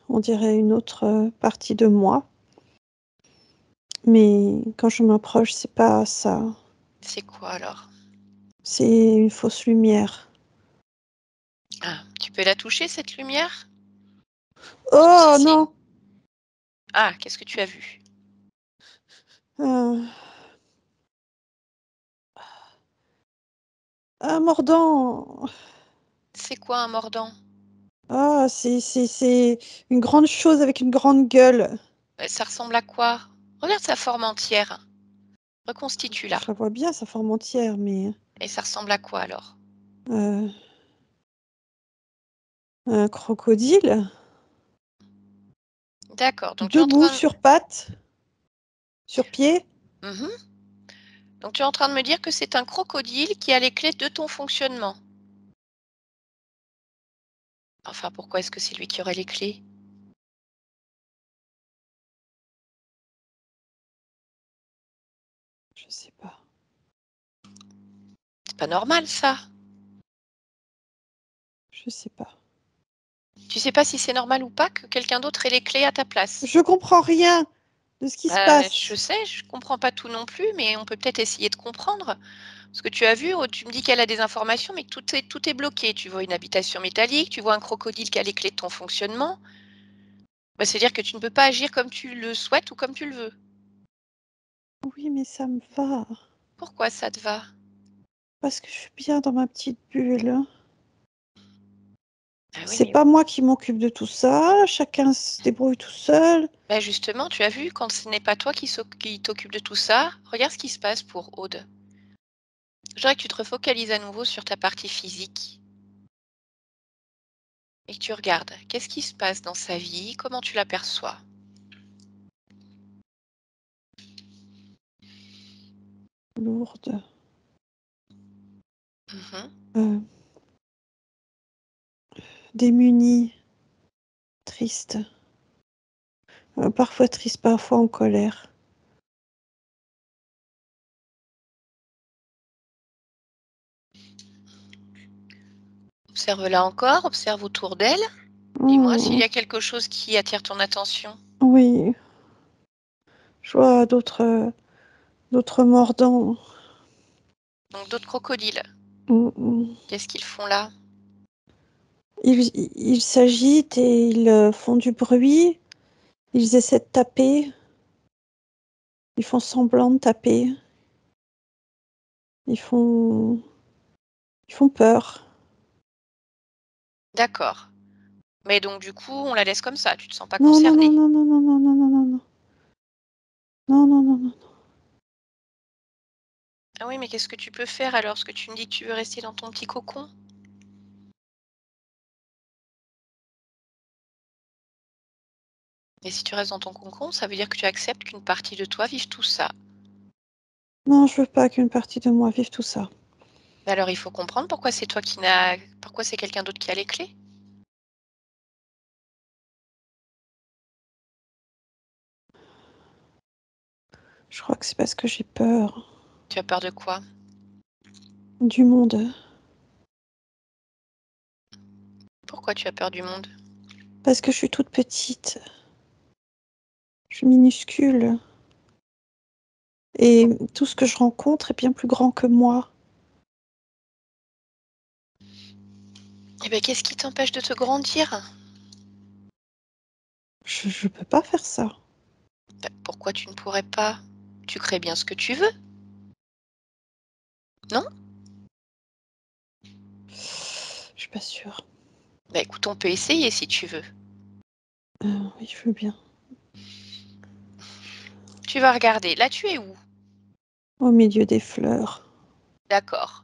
Speaker 3: On dirait une autre partie de moi. Mais quand je m'approche, c'est pas ça.
Speaker 1: C'est quoi alors?
Speaker 3: C'est une fausse lumière.
Speaker 1: Ah, tu peux la toucher, cette lumière? Si
Speaker 3: Oh
Speaker 1: c'est une...
Speaker 3: non!
Speaker 1: Ah, qu'est-ce que tu as vu?
Speaker 3: Un mordant.
Speaker 1: C'est quoi un mordant?
Speaker 3: Ah, c'est une grande chose avec une grande gueule.
Speaker 1: Ça ressemble à quoi? Regarde sa forme entière. Reconstitue-la.
Speaker 3: Je la vois bien, sa forme entière, mais
Speaker 1: Et ça ressemble à quoi alors?
Speaker 3: euh, un crocodile
Speaker 1: D'accord, donc tu es en
Speaker 3: debout
Speaker 1: train...
Speaker 3: sur pattes, sur pied.
Speaker 1: Mhm. Donc tu es en train de me dire que c'est un crocodile qui a les clés de ton fonctionnement. Enfin, pourquoi est-ce que c'est lui qui aurait les clés?
Speaker 3: Je sais pas.
Speaker 1: C'est pas normal ça.
Speaker 3: Je sais pas.
Speaker 1: Tu sais pas si c'est normal ou pas que quelqu'un d'autre ait les clés à ta place.
Speaker 3: Je comprends rien de ce qui se
Speaker 1: Je
Speaker 3: passe.
Speaker 1: sais, je comprends pas tout non plus, mais on peut peut-être essayer de comprendre. Ce que tu as vu, oh, tu me dis qu'elle a des informations, mais que tout est bloqué. Tu vois une habitation métallique, tu vois un crocodile qui a les clés de ton fonctionnement. Bah, c'est-à-dire que tu ne peux pas agir comme tu le souhaites ou comme tu le veux.
Speaker 3: Oui, mais ça me va.
Speaker 1: Pourquoi ça te va?
Speaker 3: Parce que je suis bien dans ma petite bulle.
Speaker 1: Ah oui,
Speaker 3: C'est
Speaker 1: mais
Speaker 3: pas moi qui m'occupe de tout ça. Chacun se débrouille tout seul.
Speaker 1: bah, justement, tu as vu, quand ce n'est pas toi qui t'occupe de tout ça, regarde ce qui se passe pour Aude. Je voudrais que tu te refocalises à nouveau sur ta partie physique et que tu regardes qu'est-ce qui se passe dans sa vie, comment tu l'aperçois.
Speaker 3: Lourde.
Speaker 1: Mhm.
Speaker 3: Euh, démunie. Triste. Parfois triste, parfois en colère.
Speaker 1: Observe-la encore, observe autour d'elle. Dis-moi s'il y
Speaker 3: Oh,
Speaker 1: a quelque chose qui attire ton attention.
Speaker 3: oui, je vois d'autres mordants.
Speaker 1: Donc d'autres crocodiles,
Speaker 3: Mm, mm.
Speaker 1: qu'est-ce qu'ils font là?
Speaker 3: Ils s'agitent et ils font du bruit. Ils essaient de taper. Ils font semblant de taper. Ils font peur.
Speaker 1: D'accord. Mais donc du coup, on la laisse comme ça, tu te sens pas
Speaker 3: Non, non, non,
Speaker 1: concernée?
Speaker 3: non, non, non, non, non, non, non, non. Non, non, non, non.
Speaker 1: Ah oui, mais qu'est-ce que tu peux faire alors? Parce que tu me dis que tu veux rester dans ton petit cocon? Et si tu restes dans ton cocon, ça veut dire que tu acceptes qu'une partie de toi vive tout ça.
Speaker 3: Non, je veux pas qu'une partie de moi vive tout ça.
Speaker 1: Mais alors il faut comprendre pourquoi c'est toi pourquoi c'est quelqu'un d'autre qui a les clés?
Speaker 3: Je crois que c'est parce que j'ai peur
Speaker 1: Tu as peur de quoi?
Speaker 3: du monde.
Speaker 1: Pourquoi tu as peur du monde?
Speaker 3: Parce que je suis toute petite. Je suis minuscule. Et tout ce que je rencontre est bien plus grand que moi.
Speaker 1: Eh bien, qu'est-ce qui t'empêche de te grandir?
Speaker 3: Je peux pas faire ça.
Speaker 1: Ben, pourquoi tu ne pourrais pas? Tu crées bien ce que tu veux, non?
Speaker 3: Je suis pas sûre.
Speaker 1: Ben, écoute, on peut essayer si tu veux.
Speaker 3: Oui, je veux bien.
Speaker 1: Tu vas regarder. Là, tu es où?
Speaker 3: Au milieu des fleurs.
Speaker 1: D'accord.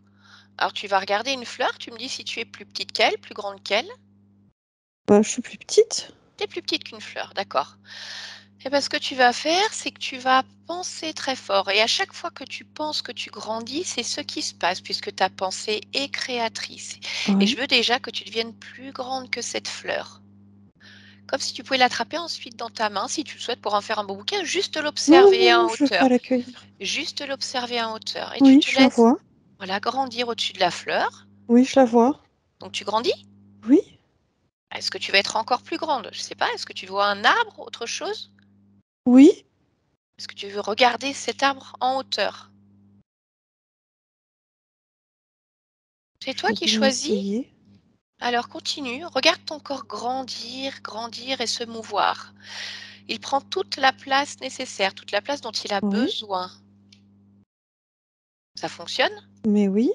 Speaker 1: Alors, tu vas regarder une fleur, tu me dis si tu es plus petite qu'elle, plus grande qu'elle.
Speaker 3: Je suis plus petite.
Speaker 1: Tu es plus petite qu'une fleur, d'accord. Et bien, ce que tu vas faire, c'est que tu vas penser très fort. Et à chaque fois que tu penses que tu grandis, c'est ce qui se passe, puisque ta pensée est créatrice. Et je
Speaker 3: Oui.
Speaker 1: veux déjà que tu deviennes plus grande que cette fleur. Comme si tu pouvais l'attraper ensuite dans ta main, si tu le souhaites, pour en faire un beau bouquet, juste
Speaker 3: Non,
Speaker 1: l'observer
Speaker 3: non,
Speaker 1: en
Speaker 3: non, je veux pas
Speaker 1: hauteur.
Speaker 3: l'accueillir.
Speaker 1: Juste l'observer en hauteur. Et tu
Speaker 3: Oui,
Speaker 1: te
Speaker 3: je la
Speaker 1: laisses,
Speaker 3: vois.
Speaker 1: voilà, grandir au-dessus de la fleur.
Speaker 3: Oui, je la vois.
Speaker 1: Donc tu grandis.
Speaker 3: Oui,
Speaker 1: Est-ce que tu vas être encore plus grande? Je ne sais pas. Est-ce que tu vois un arbre, autre chose?
Speaker 3: oui.
Speaker 1: Est-ce que tu veux regarder cet arbre en hauteur? C'est
Speaker 3: Je
Speaker 1: toi
Speaker 3: veux
Speaker 1: qui
Speaker 3: bien
Speaker 1: choisis.
Speaker 3: essayer.
Speaker 1: Alors continue, regarde ton corps grandir, grandir et se mouvoir. Il prend toute la place nécessaire, toute la place dont il a
Speaker 3: Oui,
Speaker 1: besoin. Ça fonctionne?
Speaker 3: mais oui,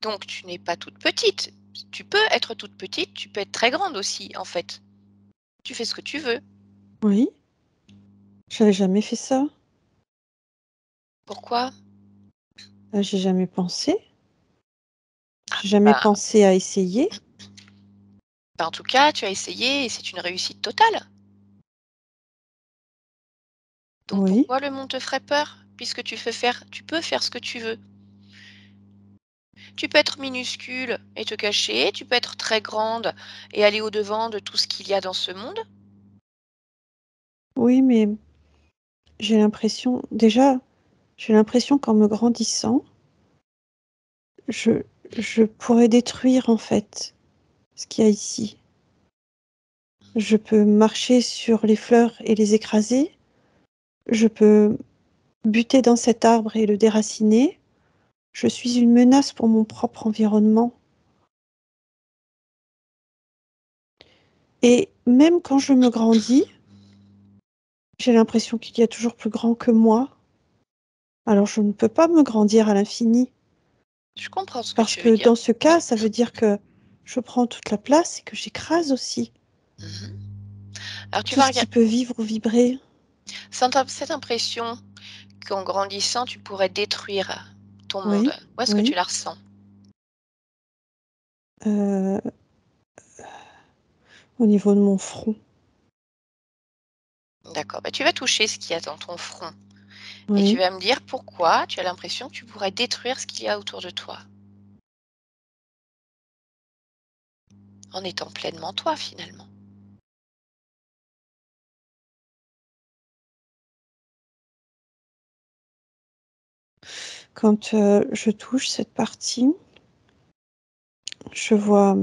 Speaker 1: Donc tu n'es pas toute petite. Tu peux être toute petite, tu peux être très grande aussi, en fait. Tu fais ce que tu veux.
Speaker 3: oui. J'avais jamais fait ça.
Speaker 1: Pourquoi?
Speaker 3: J'ai jamais pensé.
Speaker 1: Ah,
Speaker 3: J'ai jamais
Speaker 1: bah,
Speaker 3: pensé à essayer.
Speaker 1: en tout cas, tu as essayé et c'est une réussite totale. Donc
Speaker 3: Oui,
Speaker 1: pourquoi le monde te ferait peur? Puisque tu peux faire ce que tu veux. Tu peux être minuscule et te cacher, tu peux être très grande et aller au-devant de tout ce qu'il y a dans ce monde.
Speaker 3: oui, mais j'ai l'impression qu'en me grandissant, je, je pourrais détruire en fait ce qu'il y a ici. Je peux marcher sur les fleurs et les écraser. Je peux buter dans cet arbre et le déraciner. Je suis une menace pour mon propre environnement. Et même quand je me grandis, j'ai l'impression qu'il y a toujours plus grand que moi. Alors je ne peux pas me grandir à l'infini.
Speaker 1: Je comprends ce que
Speaker 3: Parce
Speaker 1: tu veux
Speaker 3: que
Speaker 1: dire.
Speaker 3: dans ce cas, ça veut dire que je prends toute la place et que j'écrase aussi
Speaker 1: Mhm. Alors tu
Speaker 3: tout
Speaker 1: vas
Speaker 3: ce qui
Speaker 1: regarder
Speaker 3: peut vivre ou vibrer.
Speaker 1: cette impression qu'en grandissant, tu pourrais détruire ton monde.
Speaker 3: Oui,
Speaker 1: Où est-ce que tu
Speaker 3: oui.
Speaker 1: la ressens?
Speaker 3: Euh, au niveau de mon front.
Speaker 1: D'accord. Bah, tu vas toucher ce qu'il y a dans ton front et tu
Speaker 3: Oui.
Speaker 1: vas me dire pourquoi tu as l'impression que tu pourrais détruire ce qu'il y a autour de toi en étant pleinement toi finalement.
Speaker 3: Quand je touche cette partie, je vois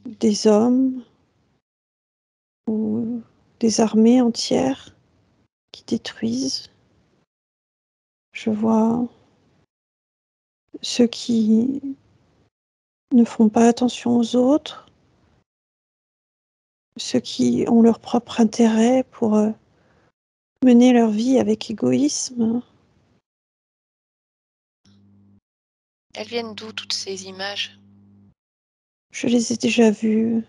Speaker 3: des hommes ou des armées entières qui détruisent. Je vois ceux qui ne font pas attention aux autres, ceux qui ont leur propre intérêt pour mener leur vie avec égoïsme.
Speaker 1: Elles viennent d'où toutes ces images?
Speaker 3: Je les ai déjà vues,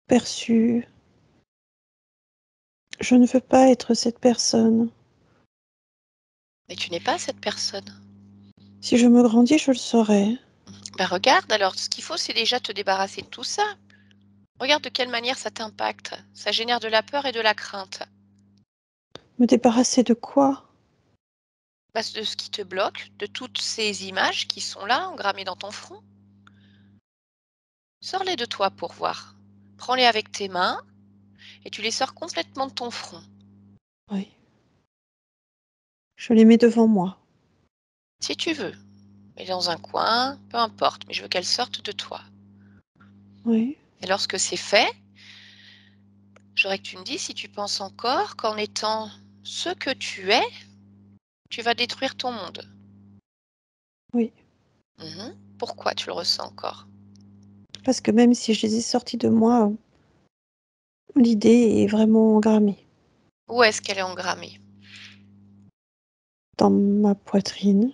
Speaker 3: perçues. Je ne veux pas être cette personne.
Speaker 1: Mais tu n'es pas cette personne.
Speaker 3: Si je me grandis, je le saurai.
Speaker 1: Ben regarde alors, ce qu'il faut, c'est déjà te débarrasser de tout ça. Regarde de quelle manière ça t'impacte. Ça génère de la peur et de la crainte.
Speaker 3: Me débarrasser de quoi?
Speaker 1: Bah, de ce qui te bloque, de toutes ces images qui sont là, engrammées dans ton front. Sors-les de toi pour voir. Prends-les avec tes mains et tu les sors complètement de ton front.
Speaker 3: Oui. Je les mets devant moi.
Speaker 1: Si tu veux. Mets dans un coin, peu importe, mais je veux qu'elles sortent de toi.
Speaker 3: Oui.
Speaker 1: Et lorsque c'est fait, j'aurais que tu me dises si tu penses encore qu'en étant ce que tu es, tu vas détruire ton monde.
Speaker 3: Oui.
Speaker 1: Pourquoi tu le ressens encore?
Speaker 3: Parce que même si je les ai sortis de moi, l'idée est vraiment engrammée
Speaker 1: Où est-ce qu'elle est engrammée?
Speaker 3: dans ma poitrine.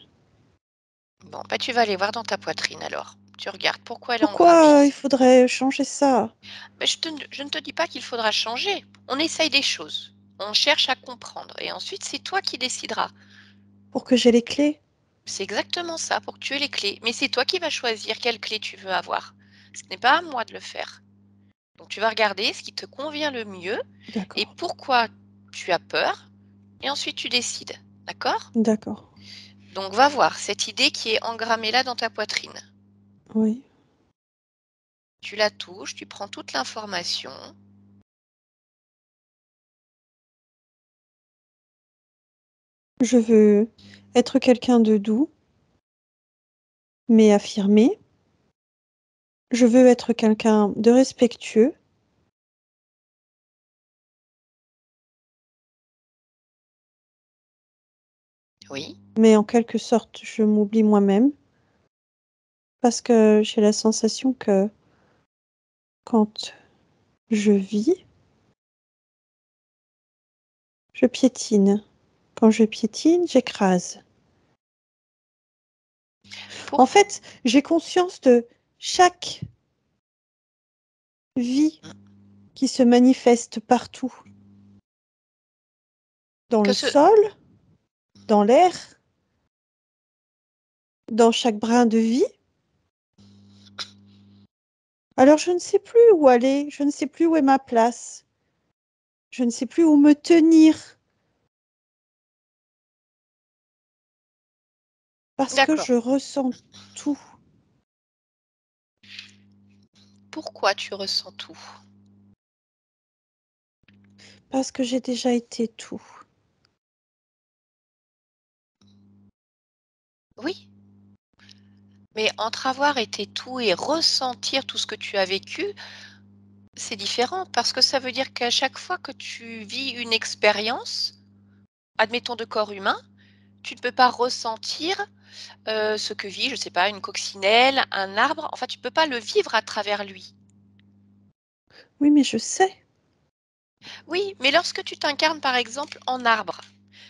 Speaker 1: Bon, bah tu vas aller voir dans ta poitrine alors. Tu regardes pourquoi elle est engrammée.
Speaker 3: Pourquoi il faudrait changer ça?
Speaker 1: Mais je ne te dis pas qu'il faudra changer. On essaye des choses. On cherche à comprendre. Et ensuite, c'est toi qui décideras.
Speaker 3: Pour que j'ai les clés?
Speaker 1: C'est exactement ça, pour que tu aies les clés. Mais c'est toi qui vas choisir quelle clé tu veux avoir. Ce n'est pas à moi de le faire. Donc tu vas regarder ce qui te convient le mieux et
Speaker 3: D'accord.
Speaker 1: pourquoi tu as peur. Et ensuite, tu décides. D'accord?
Speaker 3: D'accord.
Speaker 1: Donc va voir cette idée qui est engrammée là dans ta poitrine.
Speaker 3: Oui.
Speaker 1: Tu la touches, tu prends toute l'information.
Speaker 3: Je veux être quelqu'un de doux, mais affirmé. Je veux être quelqu'un de respectueux,
Speaker 1: Oui,
Speaker 3: mais en quelque sorte, je m'oublie moi-même parce que j'ai la sensation que quand je vis, je piétine. Quand je piétine, j'écrase. En
Speaker 1: pour
Speaker 3: fait, j'ai conscience de chaque vie qui se manifeste partout, dans
Speaker 1: que
Speaker 3: le
Speaker 1: ce
Speaker 3: sol, dans l'air, dans chaque brin de vie. Alors je ne sais plus où aller, je ne sais plus où est ma place, je ne sais plus où me tenir, parce que
Speaker 1: d'accord.
Speaker 3: je ressens tout,
Speaker 1: Pourquoi tu ressens tout?
Speaker 3: parce que j'ai déjà été tout.
Speaker 1: Oui, mais entre avoir été tout et ressentir tout ce que tu as vécu, c'est différent parce que ça veut dire qu'à chaque fois que tu vis une expérience, admettons de corps humain, tu ne peux pas ressentir, ce que vit, je ne sais pas, une coccinelle, un arbre, enfin tu ne peux pas le vivre à travers lui.
Speaker 3: Oui, mais je sais.
Speaker 1: Oui, mais lorsque tu t'incarnes par exemple en arbre,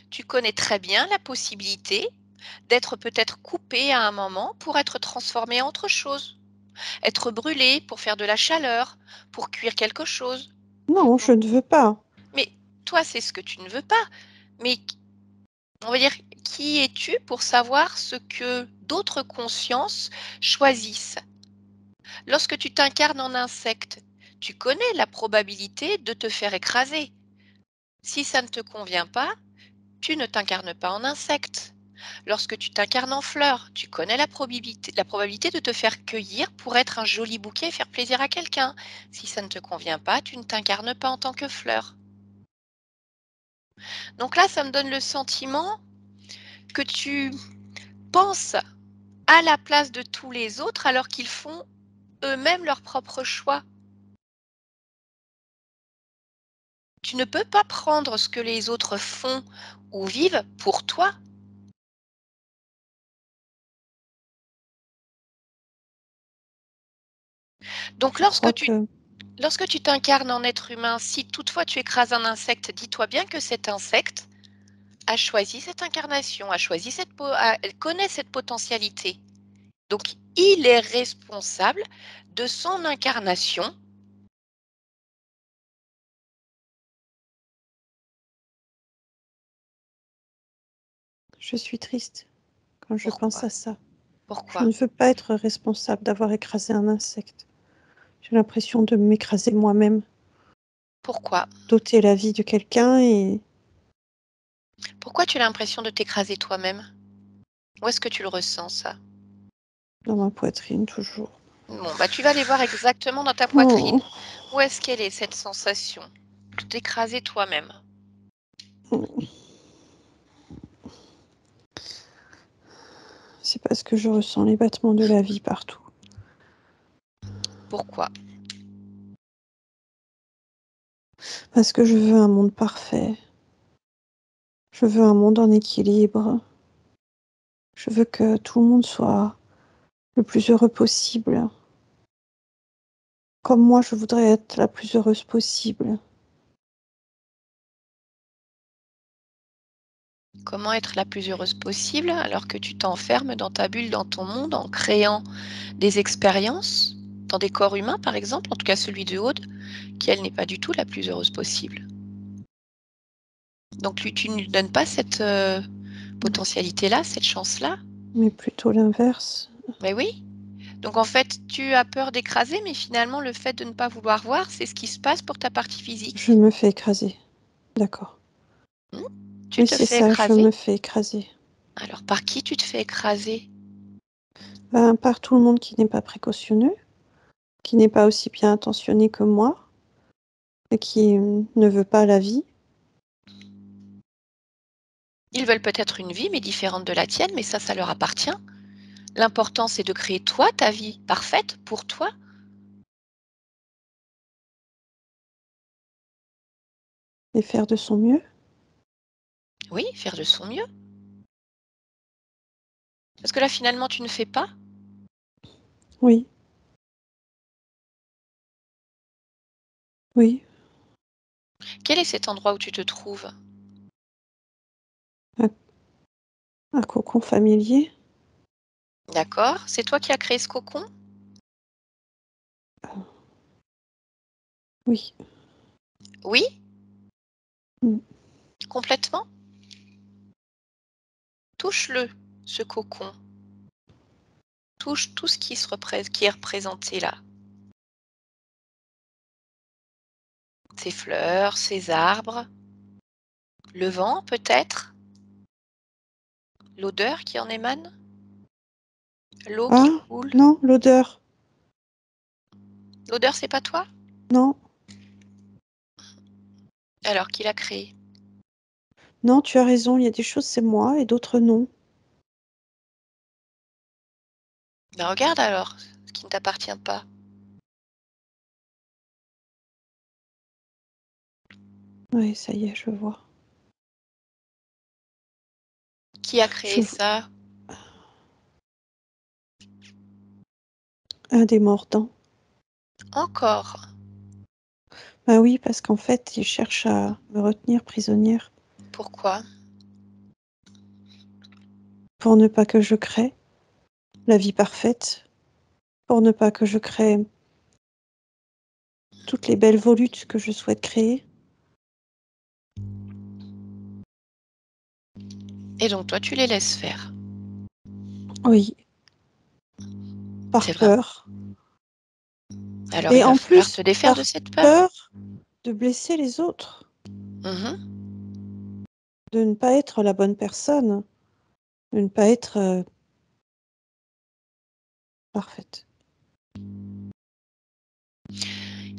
Speaker 1: tu connais très bien la possibilité d'être peut-être coupé à un moment pour être transformé en autre chose, être brûlé pour faire de la chaleur, pour cuire quelque chose.
Speaker 3: Non, je
Speaker 1: Donc,
Speaker 3: ne veux pas.
Speaker 1: mais toi, c'est ce que tu ne veux pas. Mais on va dire, qui es-tu pour savoir ce que d'autres consciences choisissent? Lorsque tu t'incarnes en insecte, tu connais la probabilité de te faire écraser. Si ça ne te convient pas, tu ne t'incarnes pas en insecte. Lorsque tu t'incarnes en fleur, tu connais la probabilité de te faire cueillir pour être un joli bouquet et faire plaisir à quelqu'un. Si ça ne te convient pas, tu ne t'incarnes pas en tant que fleur. Donc là, ça me donne le sentiment que tu penses à la place de tous les autres alors qu'ils font eux-mêmes leur propre choix. Tu ne peux pas prendre ce que les autres font ou vivent pour toi. Donc
Speaker 3: Je crois que
Speaker 1: Lorsque tu t'incarnes en être humain, si toutefois tu écrases un insecte, dis-toi bien que cet insecte a choisi cette incarnation, elle connaît cette potentialité. Donc, il est responsable de son incarnation.
Speaker 3: Je suis triste quand je pense
Speaker 1: Pourquoi?
Speaker 3: à ça. Je
Speaker 1: Pourquoi?
Speaker 3: ne veux pas être responsable d'avoir écrasé un insecte. J'ai l'impression de m'écraser moi-même,
Speaker 1: Pourquoi?
Speaker 3: d'ôter la vie de quelqu'un et
Speaker 1: Pourquoi tu as l'impression de t'écraser toi-même? Où est-ce que tu le ressens, ça?
Speaker 3: dans ma poitrine toujours.
Speaker 1: Bon, bah, tu vas aller voir exactement dans ta
Speaker 3: Oh.
Speaker 1: poitrine. Où est-ce qu'elle est, cette sensation de t'écraser toi-même?
Speaker 3: C'est parce que je ressens les battements de la vie partout.
Speaker 1: Pourquoi?
Speaker 3: Parce que je veux un monde parfait. Je veux un monde en équilibre. Je veux que tout le monde soit le plus heureux possible. Comme moi, je voudrais être la plus heureuse possible.
Speaker 1: Comment être la plus heureuse possible alors que tu t'enfermes dans ta bulle, dans ton monde, en créant des expériences dans des corps humains, par exemple, en tout cas celui de Aude, qui elle n'est pas du tout la plus heureuse possible. Donc tu ne lui donnes pas cette potentialité-là, cette chance-là?
Speaker 3: Mais plutôt l'inverse.
Speaker 1: Mais oui. Donc en fait, tu as peur d'écraser, mais finalement, le fait de ne pas vouloir voir, c'est ce qui se passe pour ta partie
Speaker 3: Je
Speaker 1: physique.
Speaker 3: me fais écraser. D'accord.
Speaker 1: Hmm. Tu
Speaker 3: Oui,
Speaker 1: te
Speaker 3: c'est
Speaker 1: fais
Speaker 3: ça, je
Speaker 1: écraser.
Speaker 3: me fais écraser.
Speaker 1: Alors par qui tu te fais écraser?
Speaker 3: Ben, par tout le monde qui n'est pas précautionneux, qui n'est pas aussi bien intentionné que moi, et qui ne veut pas la vie.
Speaker 1: Ils veulent peut-être une vie, mais différente de la tienne, mais ça leur appartient. L'important, c'est de créer toi, ta vie parfaite pour toi.
Speaker 3: Et faire de son mieux.
Speaker 1: Oui, faire de son mieux. Parce que là, finalement, tu ne fais pas.
Speaker 3: Oui, oui,
Speaker 1: Quel est cet endroit où tu te trouves?
Speaker 3: un cocon familier.
Speaker 1: D'accord? C'est toi qui as créé ce cocon?
Speaker 3: Oui.
Speaker 1: Oui?
Speaker 3: Mm.
Speaker 1: Complètement? Touche-le, ce cocon. Touche tout ce qui est représenté là. Ces fleurs, ces arbres, le vent peut-être, l'odeur qui en émane, l'eau qui
Speaker 3: Ah,
Speaker 1: coule.
Speaker 3: non, l'odeur.
Speaker 1: L'odeur, c'est pas toi?
Speaker 3: Non,
Speaker 1: Alors qui l'a créé?
Speaker 3: non, tu as raison, il y a des choses, c'est moi, et d'autres, non.
Speaker 1: Ben regarde alors, ce qui ne t'appartient pas.
Speaker 3: Oui, ça y est, je vois.
Speaker 1: Qui a
Speaker 3: Je
Speaker 1: créé
Speaker 3: vois
Speaker 1: ça?
Speaker 3: un des mordants.
Speaker 1: Encore.
Speaker 3: Bah oui, parce qu'en fait, il cherche à me retenir prisonnière
Speaker 1: Pourquoi?
Speaker 3: pour ne pas que je crée la vie parfaite, pour ne pas que je crée toutes les belles volutes que je souhaite créer.
Speaker 1: Et donc toi, tu les laisses faire.
Speaker 3: Oui, par
Speaker 1: C'est vraiment.
Speaker 3: peur.
Speaker 1: Alors il
Speaker 3: Et
Speaker 1: va
Speaker 3: en
Speaker 1: falloir te
Speaker 3: plus,
Speaker 1: défaire de
Speaker 3: par
Speaker 1: cette peur.
Speaker 3: peur de blesser les autres,
Speaker 1: Mhm.
Speaker 3: de ne pas être la bonne personne, de ne pas être parfaite.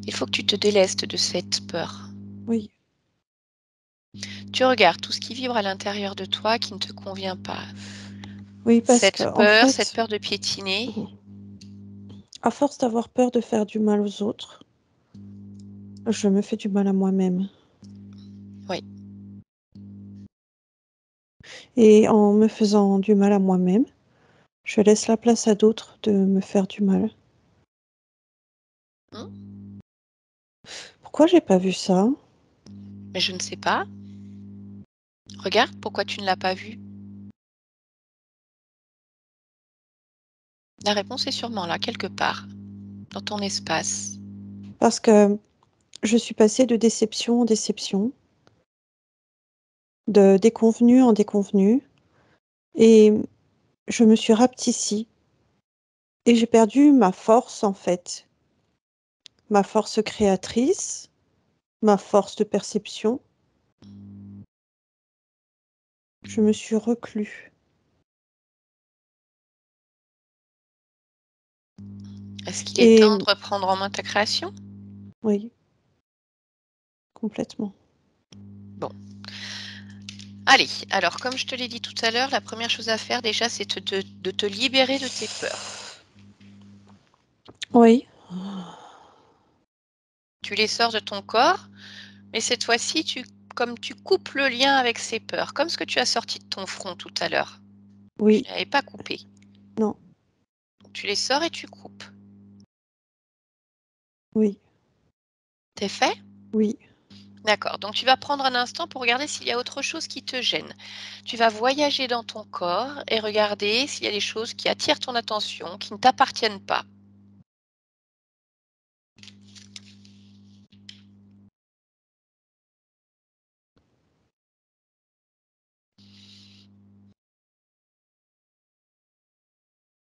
Speaker 1: Il faut que tu te délestes de cette peur.
Speaker 3: Oui,
Speaker 1: Tu regardes tout ce qui vibre à l'intérieur de toi qui ne te convient pas.
Speaker 3: oui, parce que en
Speaker 1: Cette
Speaker 3: fait,
Speaker 1: peur de piétiner.
Speaker 3: à force d'avoir peur de faire du mal aux autres, je me fais du mal à moi-même.
Speaker 1: Oui.
Speaker 3: Et en me faisant du mal à moi-même, je laisse la place à d'autres de me faire du mal.
Speaker 1: Hmm.
Speaker 3: Pourquoi j'ai pas vu ça?
Speaker 1: Mais je ne sais pas. Regarde, pourquoi tu ne l'as pas vu? La réponse est sûrement là, quelque part, dans ton espace.
Speaker 3: Parce que je suis passée de déception en déception, de déconvenue en déconvenue, et je me suis rapetissie. Et j'ai perdu ma force, en fait. Ma force créatrice, ma force de perception. Je me suis reclus.
Speaker 1: Est-ce qu'il est
Speaker 3: Et
Speaker 1: temps de reprendre en main ta création?
Speaker 3: oui, complètement.
Speaker 1: Bon. Allez, alors comme je te l'ai dit tout à l'heure, la première chose à faire déjà, c'est de te libérer de tes peurs.
Speaker 3: Oui,
Speaker 1: Tu les sors de ton corps, mais cette fois-ci, comme tu coupes le lien avec ces peurs, comme ce que tu as sorti de ton front tout à l'heure. Tu
Speaker 3: oui,
Speaker 1: n'avais pas coupé.
Speaker 3: non,
Speaker 1: Donc, tu les sors et tu coupes.
Speaker 3: oui,
Speaker 1: T'es fait?
Speaker 3: oui.
Speaker 1: D'accord. Donc tu vas prendre un instant pour regarder s'il y a autre chose qui te gêne. Tu vas voyager dans ton corps et regarder s'il y a des choses qui attirent ton attention, qui ne t'appartiennent pas.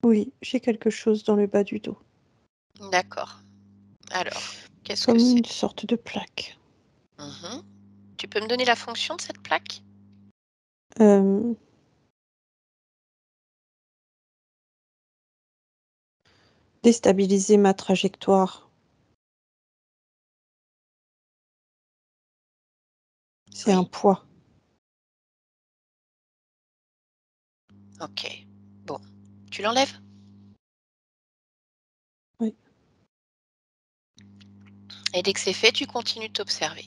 Speaker 3: Oui, j'ai quelque chose dans le bas du dos,
Speaker 1: D'accord. Alors, qu'est-ce que
Speaker 3: comme
Speaker 1: c'est?
Speaker 3: une sorte de plaque.
Speaker 1: Mhm. Tu peux me donner la fonction de cette plaque?
Speaker 3: Euh, Déstabiliser ma trajectoire. C'est un
Speaker 1: Oui.
Speaker 3: poids.
Speaker 1: Ok. Bon. Tu l'enlèves?
Speaker 3: Oui.
Speaker 1: Et dès que c'est fait, tu continues de t'observer.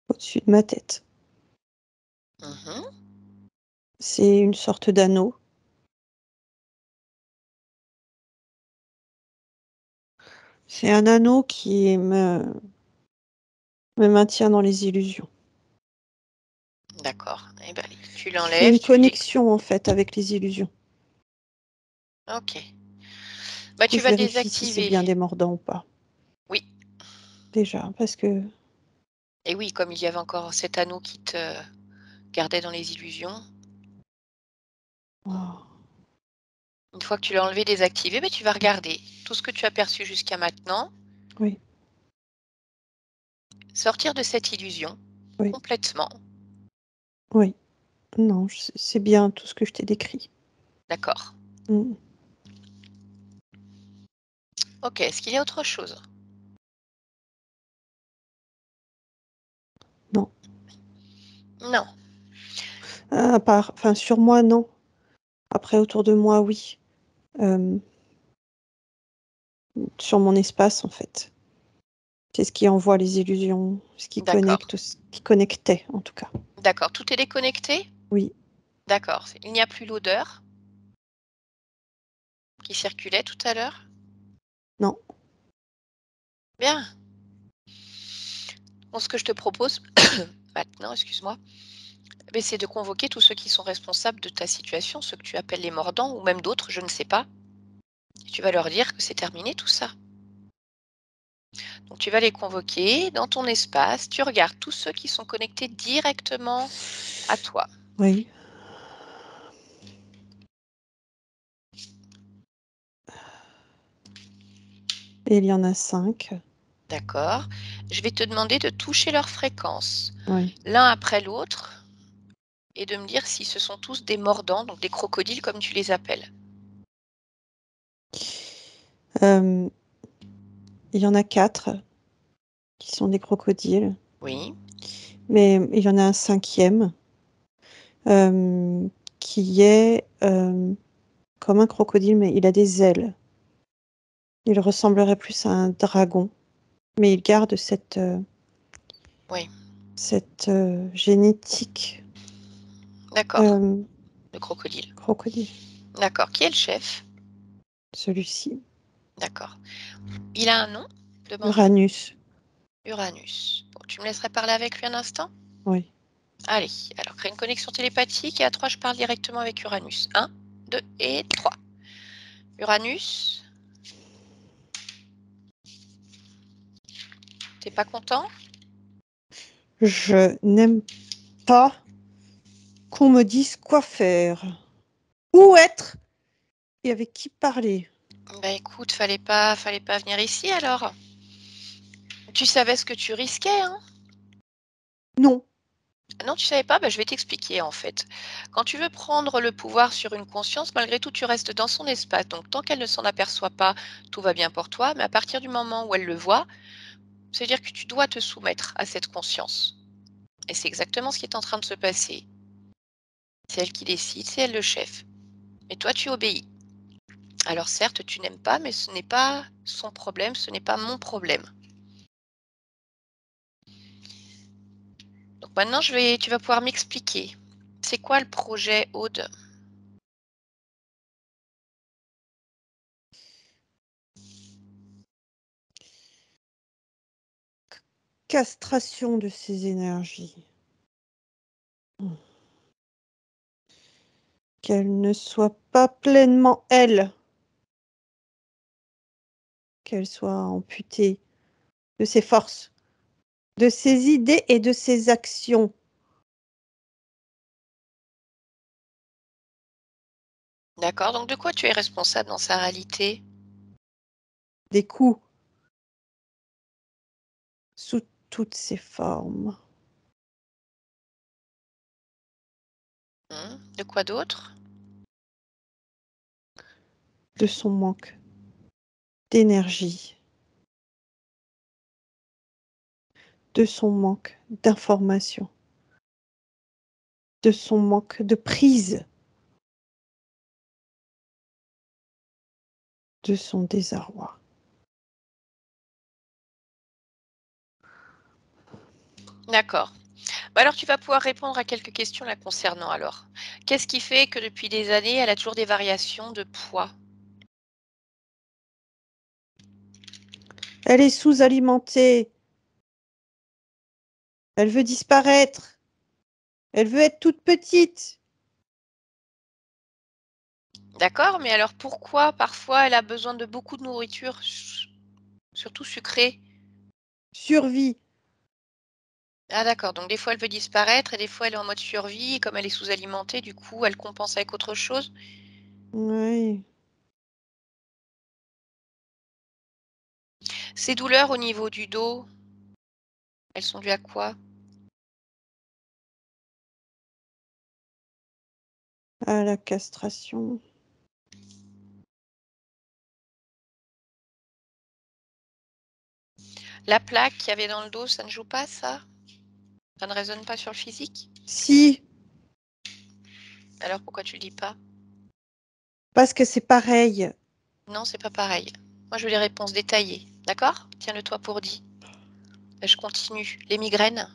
Speaker 3: Au-dessus de ma tête.
Speaker 1: Mhm.
Speaker 3: C'est une sorte d'anneau. C'est un anneau qui me maintient dans les illusions.
Speaker 1: D'accord. Eh ben, allez, tu
Speaker 3: C'est
Speaker 1: l'enlèves,
Speaker 3: une
Speaker 1: tu dis.
Speaker 3: connexion en fait avec les illusions.
Speaker 1: Ok.
Speaker 3: Du
Speaker 1: Bah,
Speaker 3: coup,
Speaker 1: tu
Speaker 3: je
Speaker 1: vas
Speaker 3: vérifie si c'est
Speaker 1: désactiver.
Speaker 3: bien des mordants ou pas.
Speaker 1: Oui.
Speaker 3: Déjà, parce que
Speaker 1: Et oui, comme il y avait encore cet anneau qui te gardait dans les illusions,
Speaker 3: oh,
Speaker 1: une fois que tu l'as enlevé, désactivé, tu vas regarder tout ce que tu as perçu jusqu'à maintenant,
Speaker 3: oui,
Speaker 1: sortir de cette illusion
Speaker 3: oui,
Speaker 1: complètement.
Speaker 3: oui. Non, c'est bien tout ce que je t'ai décrit.
Speaker 1: D'accord.
Speaker 3: Mm.
Speaker 1: Ok, est-ce qu'il y a autre chose?
Speaker 3: Non.
Speaker 1: Non.
Speaker 3: À part, enfin, sur moi, non. Après, autour de moi, oui. Euh, sur mon espace, en fait. C'est ce qui envoie les illusions, ce qui
Speaker 1: D'accord.
Speaker 3: connecte, ce qui connectait, en tout cas.
Speaker 1: D'accord. Tout est déconnecté?
Speaker 3: Oui,
Speaker 1: D'accord. Il n'y a plus l'odeur qui circulait tout à l'heure?
Speaker 3: non,
Speaker 1: Bien. Bon, ce que je te propose maintenant, excuse-moi, c'est de convoquer tous ceux qui sont responsables de ta situation, ceux que tu appelles les mordants, ou même d'autres, je ne sais pas. Et tu vas leur dire que c'est terminé tout ça. Donc tu vas les convoquer dans ton espace, tu regardes tous ceux qui sont connectés directement à toi.
Speaker 3: oui. Et il y en a 5.
Speaker 1: D'accord? Je vais te demander de toucher leur fréquence,
Speaker 3: Oui.
Speaker 1: l'un après l'autre, et de me dire si ce sont tous des mordants, donc des crocodiles comme tu les appelles.
Speaker 3: Il y en a 4 qui sont des crocodiles,
Speaker 1: Oui,
Speaker 3: mais il y en a un 5e qui est comme un crocodile, mais il a des ailes. Il ressemblerait plus à un dragon, mais il garde
Speaker 1: oui,
Speaker 3: cette génétique
Speaker 1: D'accord, le crocodile.
Speaker 3: Crocodile,
Speaker 1: D'accord. Qui est le chef?
Speaker 3: celui-ci.
Speaker 1: D'accord. Il a un nom? Demande-lui.
Speaker 3: Uranus,
Speaker 1: Uranus. Bon, tu me laisserais parler avec lui un instant?
Speaker 3: oui.
Speaker 1: Allez, alors crée une connexion télépathique et à 3, je parle directement avec Uranus. 1, 2 et 3. Uranus, t'es pas content?
Speaker 3: Je n'aime pas qu'on me dise quoi faire, où être et avec qui parler.
Speaker 1: Bah écoute, fallait pas venir ici alors. Tu savais ce que tu risquais, hein?
Speaker 3: Non,
Speaker 1: Non, tu savais pas? Bah, je vais t'expliquer en fait. Quand tu veux prendre le pouvoir sur une conscience, malgré tout, tu restes dans son espace. Donc tant qu'elle ne s'en aperçoit pas, tout va bien pour toi. Mais à partir du moment où elle le voit, ça veut dire que tu dois te soumettre à cette conscience. Et c'est exactement ce qui est en train de se passer. C'est elle qui décide, c'est elle le chef. Mais toi, tu obéis. Alors certes, tu n'aimes pas, mais ce n'est pas son problème, ce n'est pas mon problème. Donc maintenant, tu vas pouvoir m'expliquer. C'est quoi le projet, Aude?
Speaker 3: castration de ces énergies. Qu'elle ne soit pas pleinement elle, qu'elle soit amputée de ses forces, de ses idées et de ses actions.
Speaker 1: D'accord, donc de quoi tu es responsable dans sa réalité?
Speaker 3: Des coups sous toutes ses formes.
Speaker 1: De quoi d'autre?
Speaker 3: De son manque d'énergie, de son manque d'information, de son manque de prise, de son désarroi.
Speaker 1: D'accord. Bah alors tu vas pouvoir répondre à quelques questions la concernant alors. Qu'est-ce qui fait que depuis des années, elle a toujours des variations de poids?
Speaker 3: Elle est sous-alimentée, elle veut disparaître, elle veut être toute petite.
Speaker 1: D'accord, mais alors pourquoi parfois elle a besoin de beaucoup de nourriture, surtout sucrée?
Speaker 3: Survie.
Speaker 1: Ah d'accord, donc des fois elle veut disparaître et des fois elle est en mode survie, et comme elle est sous-alimentée, du coup elle compense avec autre chose.
Speaker 3: Oui.
Speaker 1: Ces douleurs au niveau du dos, elles sont dues à quoi?
Speaker 3: À la castration.
Speaker 1: La plaque qu'il y avait dans le dos, ça ne joue pas ça? Ça ne résonne pas sur le physique?
Speaker 3: Si,
Speaker 1: Alors pourquoi tu le dis pas?
Speaker 3: parce que c'est pareil.
Speaker 1: Non, c'est pas pareil. Moi je veux des réponses détaillées, d'accord? Tiens-le toi pour dit. Je continue. Les migraines?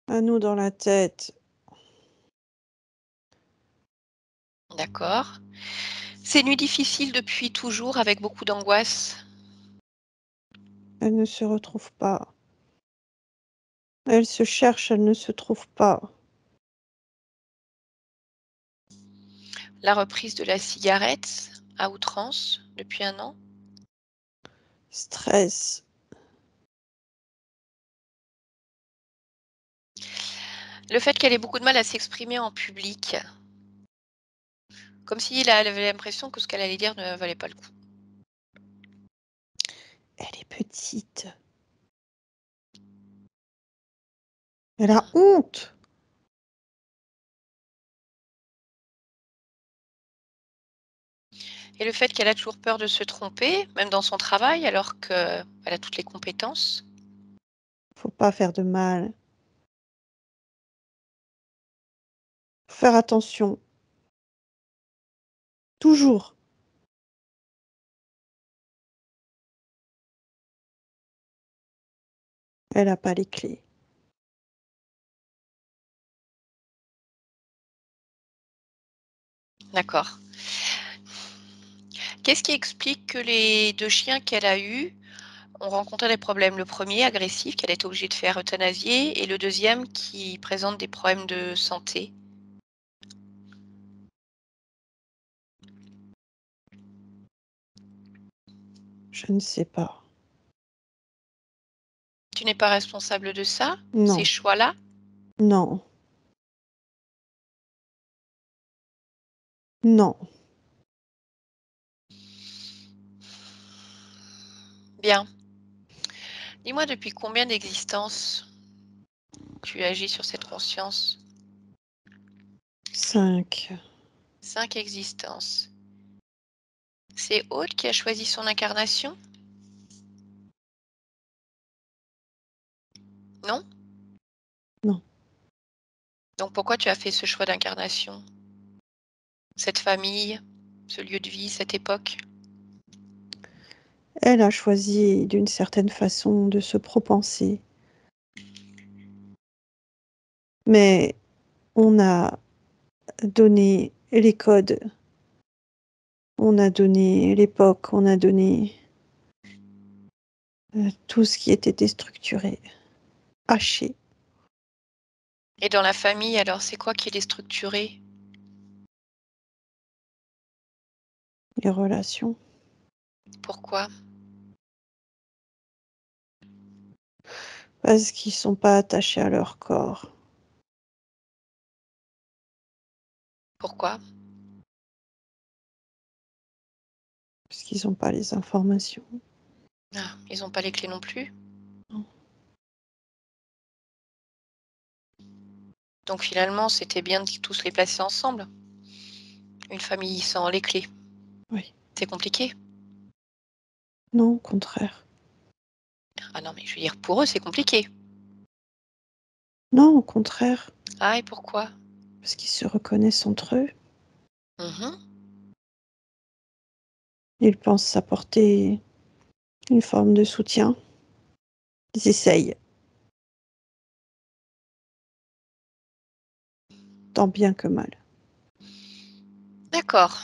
Speaker 3: À nous dans la tête.
Speaker 1: D'accord. Ces nuits difficiles depuis toujours avec beaucoup d'angoisse?
Speaker 3: Elle ne se retrouve pas. Elle se cherche, elle ne se trouve pas.
Speaker 1: La reprise de la cigarette à outrance depuis 1 an?
Speaker 3: Stress.
Speaker 1: Le fait qu'elle ait beaucoup de mal à s'exprimer en public, comme si elle avait l'impression que ce qu'elle allait dire ne valait pas le coup.
Speaker 3: Elle est petite. Elle a honte.
Speaker 1: Et le fait qu'elle a toujours peur de se tromper, même dans son travail, alors qu'elle a toutes les compétences?
Speaker 3: Faut pas faire de mal. Faut faire attention. Toujours. Elle n'a pas les clés.
Speaker 1: D'accord. Qu'est-ce qui explique que les 2 chiens qu'elle a eus ont rencontré des problèmes? Le premier agressif, qu'elle est obligée de faire euthanasier, et le deuxième qui présente des problèmes de santé?
Speaker 3: Je ne sais pas.
Speaker 1: Tu n'es pas responsable de ça? Ces
Speaker 3: Non,
Speaker 1: choix-là?
Speaker 3: non, non.
Speaker 1: Bien. Dis-moi depuis combien d'existences tu agis sur cette conscience?
Speaker 3: 5.
Speaker 1: 5 existences. C'est Aude qui a choisi son incarnation? Non?
Speaker 3: Non.
Speaker 1: Donc pourquoi tu as fait ce choix d'incarnation? Cette famille, ce lieu de vie, cette époque?
Speaker 3: Elle a choisi d'une certaine façon de se propenser. Mais on a donné les codes, on a donné l'époque, on a donné tout ce qui était déstructuré, haché,
Speaker 1: Et dans la famille, alors, c'est quoi qui est déstructuré?
Speaker 3: les relations.
Speaker 1: Pourquoi?
Speaker 3: Parce qu'ils sont pas attachés à leur corps.
Speaker 1: Pourquoi?
Speaker 3: Parce qu'ils n'ont pas les informations.
Speaker 1: Ah, ils n'ont pas les clés non plus?
Speaker 3: Non.
Speaker 1: Donc finalement, c'était bien de tous les placer ensemble? Une famille sans les clés,
Speaker 3: Oui.
Speaker 1: c'est compliqué?
Speaker 3: Non, au contraire.
Speaker 1: Ah non, mais je veux dire, pour eux, c'est compliqué.
Speaker 3: Non, au contraire.
Speaker 1: Ah, et pourquoi?
Speaker 3: Parce qu'ils se reconnaissent entre eux.
Speaker 1: Mmh.
Speaker 3: Ils pensent apporter une forme de soutien. Ils essayent, tant bien que mal.
Speaker 1: D'accord.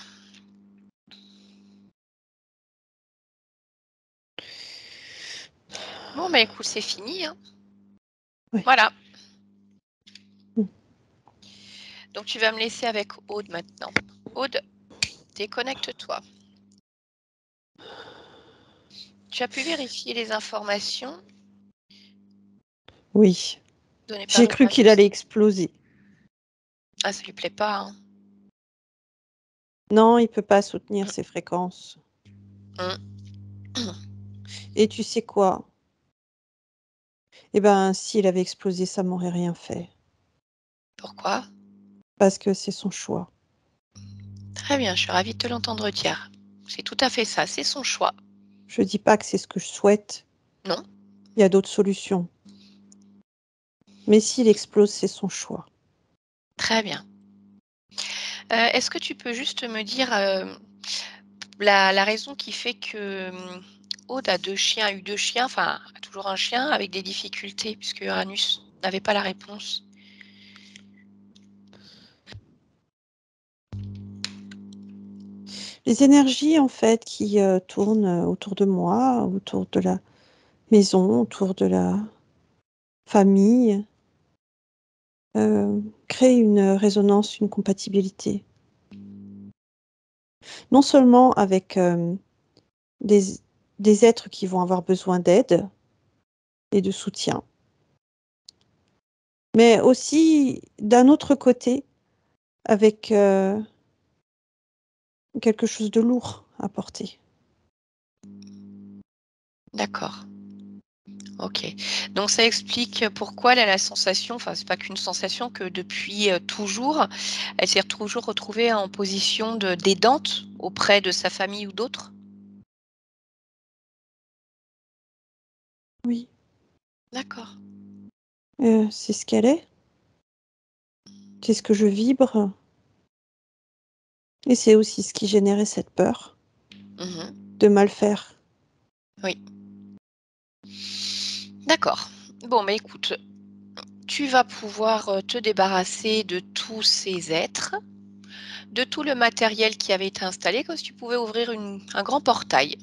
Speaker 1: Bon, bah, écoute, c'est fini, hein.
Speaker 3: Oui.
Speaker 1: Voilà.
Speaker 3: Mm.
Speaker 1: Donc tu vas me laisser avec Aude maintenant. Aude, déconnecte-toi. Tu as pu vérifier les informations
Speaker 3: Oui.
Speaker 1: données par
Speaker 3: J'ai cru qu'il
Speaker 1: Uranus?
Speaker 3: allait exploser.
Speaker 1: Ah, ça lui plaît pas, hein.
Speaker 3: Non, il peut pas soutenir ces fréquences.
Speaker 1: Mmh.
Speaker 3: Et tu sais quoi? Eh ben, s'il avait explosé, ça m'aurait rien fait.
Speaker 1: Pourquoi?
Speaker 3: Parce que c'est son choix.
Speaker 1: Très bien, je suis ravie de te l'entendre dire. C'est tout à fait ça, c'est son choix.
Speaker 3: Je dis pas que c'est ce que je souhaite.
Speaker 1: Non?
Speaker 3: Il y a d'autres solutions. Mais s'il explose, c'est son choix.
Speaker 1: Très bien. Est-ce que tu peux juste me dire, la raison qui fait que, Aude a 2 chiens, a eu 2 chiens, enfin, a toujours un chien avec des difficultés puisque Uranus n'avait pas la réponse?
Speaker 3: Les énergies, en fait, qui tournent autour de moi, autour de la maison, autour de la famille, créent une résonance, une compatibilité. Non seulement avec des, des êtres qui vont avoir besoin d'aide et de soutien, mais aussi d'un autre côté avec quelque chose de lourd à porter.
Speaker 1: D'accord. OK. Donc ça explique pourquoi elle a la sensation, enfin c'est pas qu'une sensation, que depuis, toujours, elle s'est toujours retrouvée en position de d'aidante auprès de sa famille ou d'autres?
Speaker 3: Oui,
Speaker 1: D'accord.
Speaker 3: c'est ce qu'elle est, c'est ce que je vibre, et c'est aussi ce qui générait cette peur
Speaker 1: Mmh.
Speaker 3: de mal faire.
Speaker 1: Oui. D'accord. Bon, mais écoute, tu vas pouvoir te débarrasser de tous ces êtres, de tout le matériel qui avait été installé, comme si tu pouvais ouvrir un grand portail.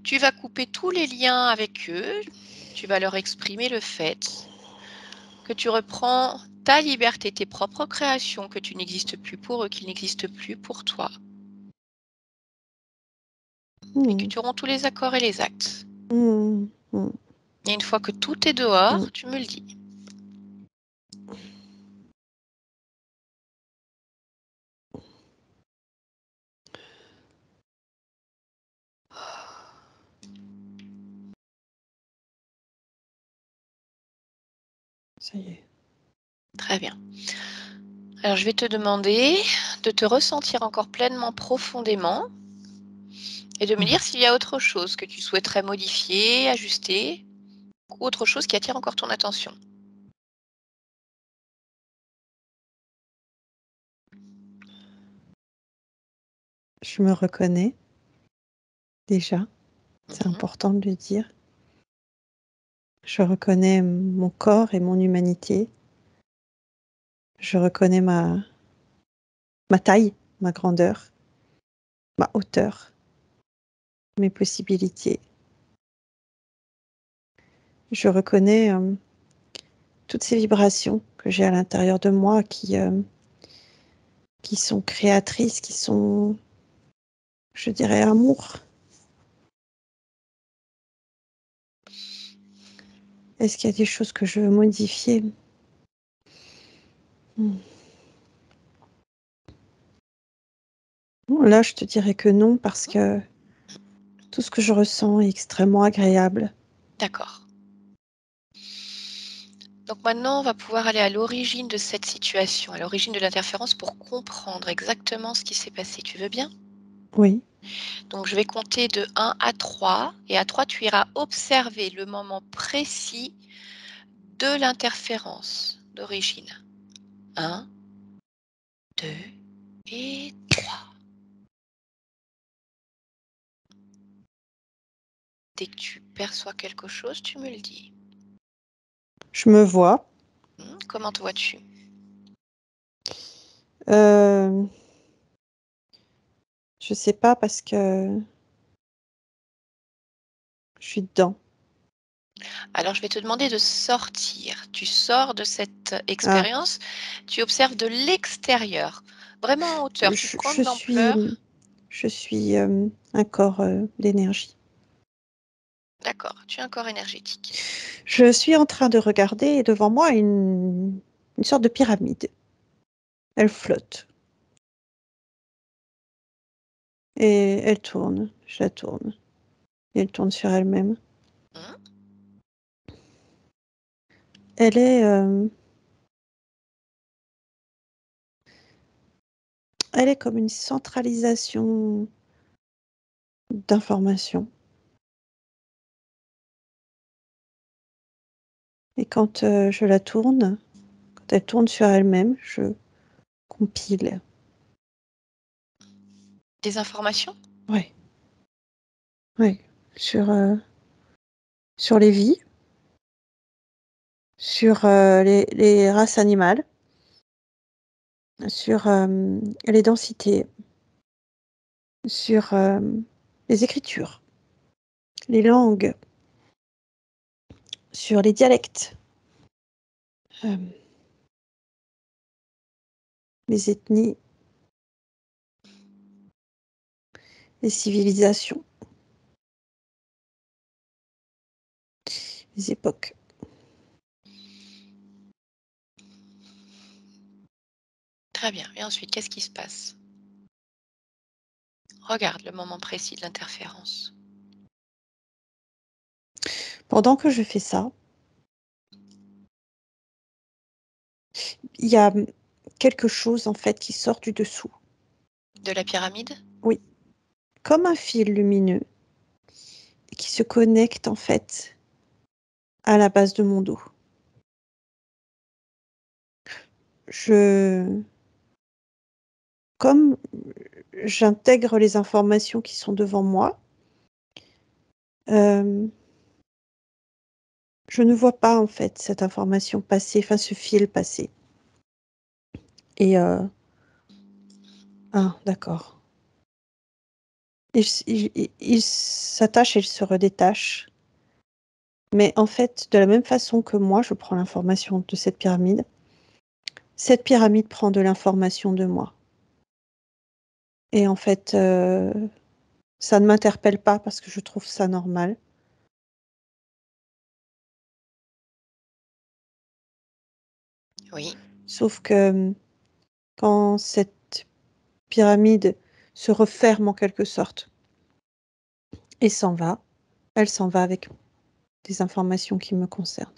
Speaker 1: Tu vas couper tous les liens avec eux, tu vas leur exprimer le fait que tu reprends ta liberté, tes propres créations, que tu n'existes plus pour eux, qu'ils n'existent plus pour toi, et que
Speaker 3: Hmm,
Speaker 1: tu romps tous les accords et les actes.
Speaker 3: hmm, hmm,
Speaker 1: Et une fois que tout est dehors,
Speaker 3: hmm.
Speaker 1: tu me le dis.
Speaker 3: Ça y est.
Speaker 1: Très bien. Alors je vais te demander de te ressentir encore pleinement, profondément, et de me dire s'il y a autre chose que tu souhaiterais modifier, ajuster, ou autre chose qui attire encore ton attention.
Speaker 3: Je me reconnais déjà. C'est
Speaker 1: Mhm.
Speaker 3: important de le dire. Je reconnais mon corps et mon humanité. Je reconnais ma taille, ma grandeur, ma hauteur, mes possibilités. Je reconnais toutes ces vibrations que j'ai à l'intérieur de moi qui sont créatrices, qui sont, je dirais, amour. Est-ce qu'il y a des choses que je veux modifier? Bon, là, je te dirais que non, parce que tout ce que je ressens est extrêmement agréable.
Speaker 1: D'accord. Donc maintenant, on va pouvoir aller à l'origine de cette situation, à l'origine de l'interférence pour comprendre exactement ce qui s'est passé. Tu veux bien?
Speaker 3: Oui,
Speaker 1: Donc je vais compter de 1 à 3 et à 3, tu iras observer le moment précis de l'interférence d'origine. 1, 2 et 3. Dès que tu perçois quelque chose, tu me le dis.
Speaker 3: je me vois.
Speaker 1: Comment te vois-tu?
Speaker 3: Euh, je sais pas parce que je suis dedans.
Speaker 1: Alors je vais te demander de sortir. Tu sors de cette
Speaker 3: Ah,
Speaker 1: expérience, tu observes de l'extérieur, vraiment en hauteur, tu prends
Speaker 3: je
Speaker 1: de
Speaker 3: suis,
Speaker 1: l'ampleur.
Speaker 3: je suis un corps d'énergie.
Speaker 1: D'accord, tu as un corps énergétique.
Speaker 3: Je suis en train de regarder devant moi une sorte de pyramide. Elle flotte et elle tourne. Je la tourne et elle tourne sur elle-même.
Speaker 1: Mmh.
Speaker 3: Elle est, elle est comme une centralisation d'informations. Et quand je la tourne, quand elle tourne sur elle-même, je compile.
Speaker 1: Des informations?
Speaker 3: Ouais, ouais, sur, sur les vies, sur les races animales, sur les densités, sur les écritures, les langues, sur les dialectes, euh, les ethnies, les civilisations, les époques.
Speaker 1: Très bien. Et ensuite, qu'est-ce qui se passe? Regarde le moment précis de l'interférence.
Speaker 3: Pendant que je fais ça, il y a quelque chose en fait qui sort du dessous.
Speaker 1: De la pyramide?
Speaker 3: Oui, comme un fil lumineux qui se connecte en fait à la base de mon dos. Je Comme j'intègre les informations qui sont devant moi, hem, Je ne vois pas en fait cette information passer, enfin ce fil passer. Et ah, d'accord. Il s'attache et il se redétache. Mais en fait, de la même façon que moi, je prends l'information de cette pyramide prend de l'information de moi. Et en fait, ça ne m'interpelle pas parce que je trouve ça normal.
Speaker 1: Oui,
Speaker 3: Sauf que quand cette pyramide se referme en quelque sorte et s'en va, elle s'en va avec des informations qui me concernent.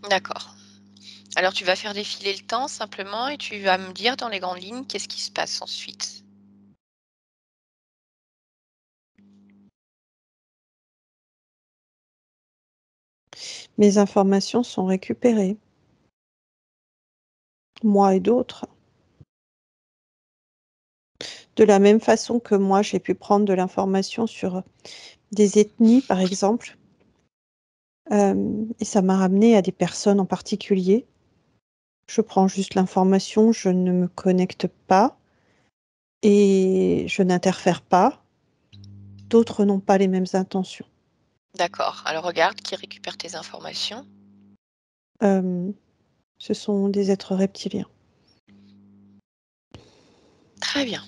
Speaker 1: d'accord. Alors tu vas faire défiler le temps simplement et tu vas me dire dans les grandes lignes qu'est-ce qui se passe ensuite.
Speaker 3: Mes informations sont récupérées, moi et d'autres. De la même façon que moi, j'ai pu prendre de l'information sur des ethnies, par exemple, et ça m'a ramené à des personnes en particulier. Je prends juste l'information, je ne me connecte pas et je n'interfère pas. D'autres n'ont pas les mêmes intentions.
Speaker 1: D'accord. Alors regarde qui récupère tes informations.
Speaker 3: Hem, Ce sont des êtres reptiliens.
Speaker 1: Très bien.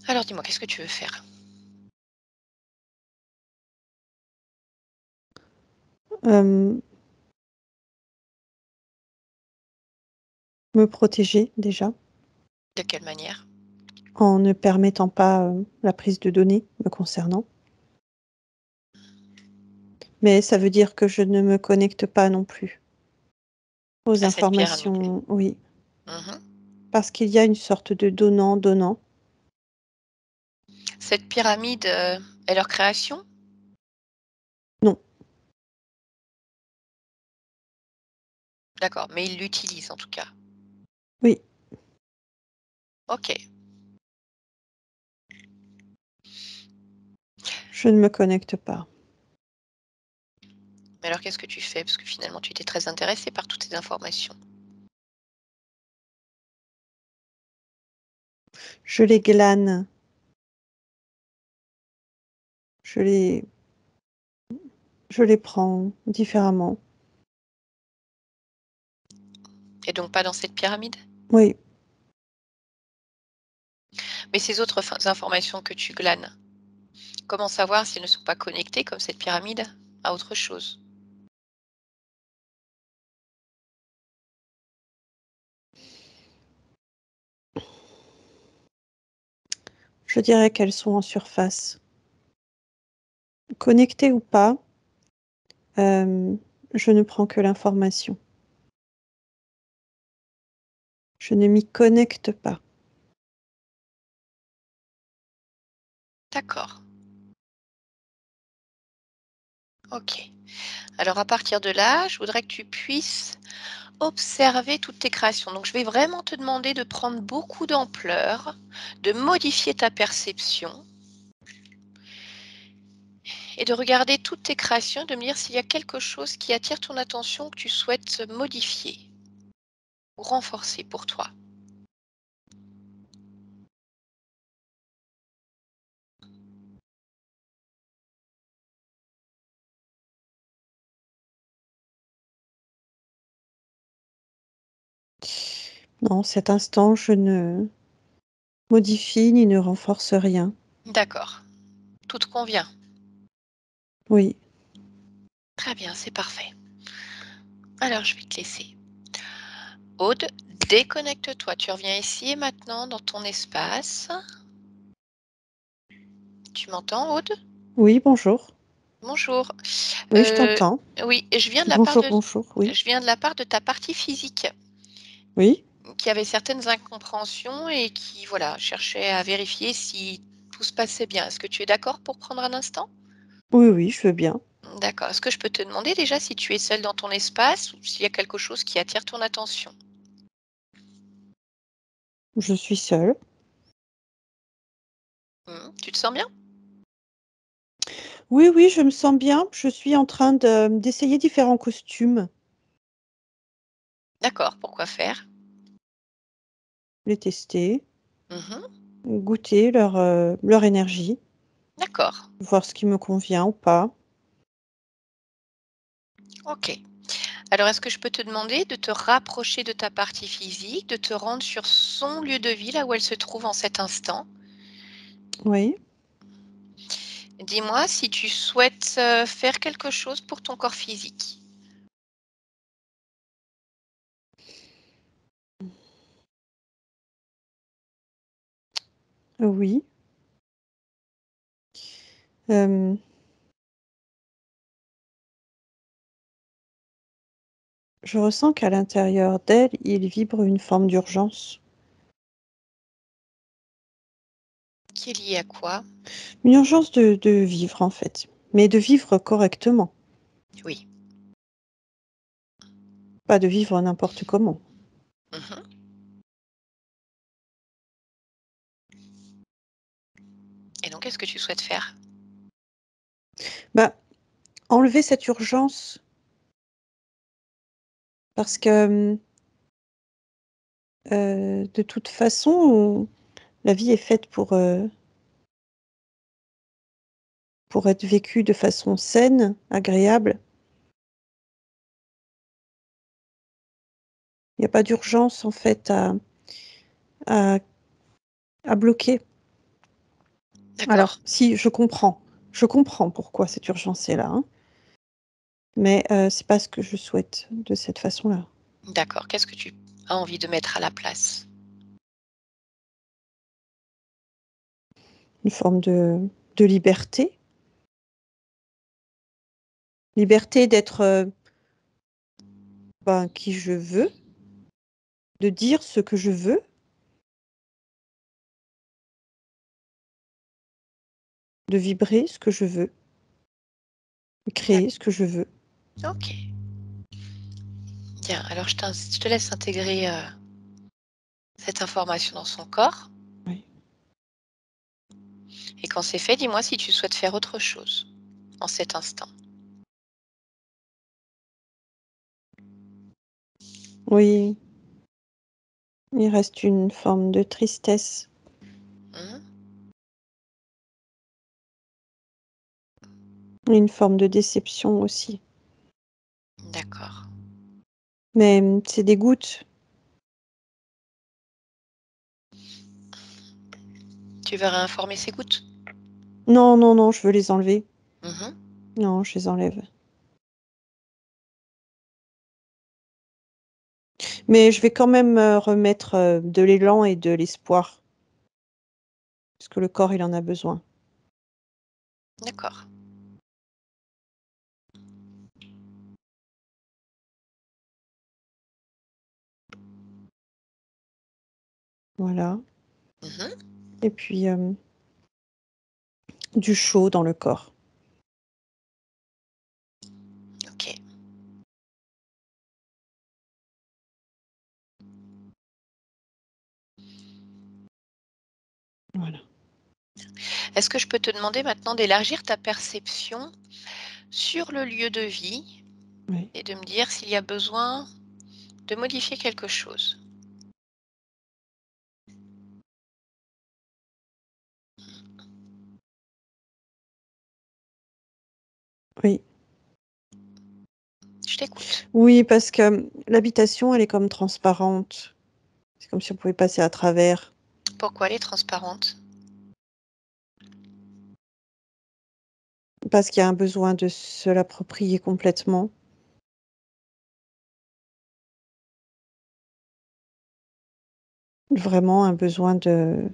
Speaker 1: Alors dis-moi, qu'est-ce que tu veux faire?
Speaker 3: Hem, Me protéger déjà,
Speaker 1: De quelle manière?
Speaker 3: en ne permettant pas, la prise de données me concernant. Mais ça veut dire que je ne me connecte pas non plus aux
Speaker 1: À cette pyramide.
Speaker 3: informations, oui,
Speaker 1: Mmh.
Speaker 3: parce qu'il y a une sorte de donnant-donnant.
Speaker 1: Cette pyramide, est leur création?
Speaker 3: Non,
Speaker 1: D'accord, mais ils l'utilisent en tout cas.
Speaker 3: oui,
Speaker 1: OK.
Speaker 3: je ne me connecte pas.
Speaker 1: Mais alors qu'est-ce que tu fais? Parce que finalement tu étais très intéressée par toutes ces informations.
Speaker 3: Je les glane, je les je les prends différemment.
Speaker 1: Et donc pas dans cette pyramide?
Speaker 3: Oui,
Speaker 1: Mais ces autres informations que tu glanes, comment savoir si elles ne sont pas connectées comme cette pyramide à autre chose?
Speaker 3: je dirais qu'elles sont en surface. Connectées ou pas, je ne prends que l'information. Je ne m'y connecte pas.
Speaker 1: D'accord, OK. Alors à partir de là, je voudrais que tu puisses observer toutes tes créations. Donc je vais vraiment te demander de prendre beaucoup d'ampleur, de modifier ta perception et de regarder toutes tes créations, de me dire s'il y a quelque chose qui attire ton attention que tu souhaites modifier ou renforcer pour toi.
Speaker 3: Non, cet instant, je ne modifie ni ne renforce rien.
Speaker 1: D'accord, tout te convient.
Speaker 3: Oui,
Speaker 1: Très bien, c'est parfait. Alors je vais te laisser. Aude, déconnecte-toi. Tu reviens ici et maintenant dans ton espace. Tu m'entends, Aude?
Speaker 3: oui, bonjour.
Speaker 1: Bonjour.
Speaker 3: Oui, je t'entends.
Speaker 1: Oui, je viens de la part
Speaker 3: Bonjour,
Speaker 1: de
Speaker 3: bonjour, oui.
Speaker 1: ta partie physique,
Speaker 3: Oui,
Speaker 1: qui avait certaines incompréhensions et qui, voilà, cherchait à vérifier si tout se passait bien. Est-ce que tu es d'accord pour prendre un instant?
Speaker 3: oui, oui, je veux bien.
Speaker 1: D'accord. Est-ce que je peux te demander déjà si tu es seule dans ton espace ou s'il y a quelque chose qui attire ton attention?
Speaker 3: Je suis seule.
Speaker 1: Tu te sens bien?
Speaker 3: Oui, oui, je me sens bien. Je suis en train d'essayer différents costumes,
Speaker 1: D'accord, pourquoi faire?
Speaker 3: les tester,
Speaker 1: Mmh.
Speaker 3: goûter leur énergie,
Speaker 1: D'accord,
Speaker 3: voir ce qui me convient ou pas.
Speaker 1: OK. Alors est-ce que je peux te demander de te rapprocher de ta partie physique, de te rendre sur son lieu de vie, là où elle se trouve en cet instant?
Speaker 3: Oui,
Speaker 1: Dis-moi si tu souhaites, faire quelque chose pour ton corps physique?
Speaker 3: oui. Hem, je ressens qu'à l'intérieur d'elle, il vibre une forme d'urgence.
Speaker 1: Qui est lié à quoi?
Speaker 3: Une urgence de vivre, en fait, mais de vivre correctement,
Speaker 1: Oui.
Speaker 3: pas de vivre n'importe comment.
Speaker 1: Mmh. Et donc qu'est-ce que tu souhaites faire?
Speaker 3: Bah, enlever cette urgence parce que, de toute façon, la vie est faite pour être vécue de façon saine, agréable. Il y a pas d'urgence, en fait, à à bloquer. Alors
Speaker 1: D'accord,
Speaker 3: si, je comprends pourquoi cette urgence est là, hein, mais c'est pas ce que je souhaite de cette façon-là.
Speaker 1: d'accord. Qu'est-ce que tu as envie de mettre à la place?
Speaker 3: Une forme de liberté. Liberté d'être, ben, qui je veux, de dire ce que je veux, de vibrer ce que je veux, de créer ce que je veux.
Speaker 1: OK. Bien, alors je te laisse intégrer, cette information dans son corps
Speaker 3: Oui.
Speaker 1: et quand c'est fait, dis-moi si tu souhaites faire autre chose en cet instant.
Speaker 3: Oui, il reste une forme de tristesse,
Speaker 1: Mmh.
Speaker 3: une forme de déception aussi.
Speaker 1: D'accord.
Speaker 3: Mais, c'est des gouttes.
Speaker 1: Tu veux réinformer ces gouttes?
Speaker 3: Non, non, non, je veux les enlever.
Speaker 1: Mmh.
Speaker 3: Non, je les enlève. Mais je vais quand même, remettre, de l'élan et de l'espoir, parce que le corps, il en a besoin.
Speaker 1: D'accord.
Speaker 3: Voilà,
Speaker 1: Mmh.
Speaker 3: et puis, du chaud dans le corps.
Speaker 1: OK.
Speaker 3: Voilà.
Speaker 1: Est-ce que je peux te demander maintenant d'élargir ta perception sur le lieu de vie
Speaker 3: Oui.
Speaker 1: et de me dire s'il y a besoin de modifier quelque chose?
Speaker 3: Oui.
Speaker 1: Je t'écoute.
Speaker 3: Oui, parce que, l'habitation, elle est comme transparente. C'est comme si on pouvait passer à travers.
Speaker 1: Pourquoi elle est transparente?
Speaker 3: Parce qu'il y a un besoin de se l'approprier complètement. Vraiment un besoin de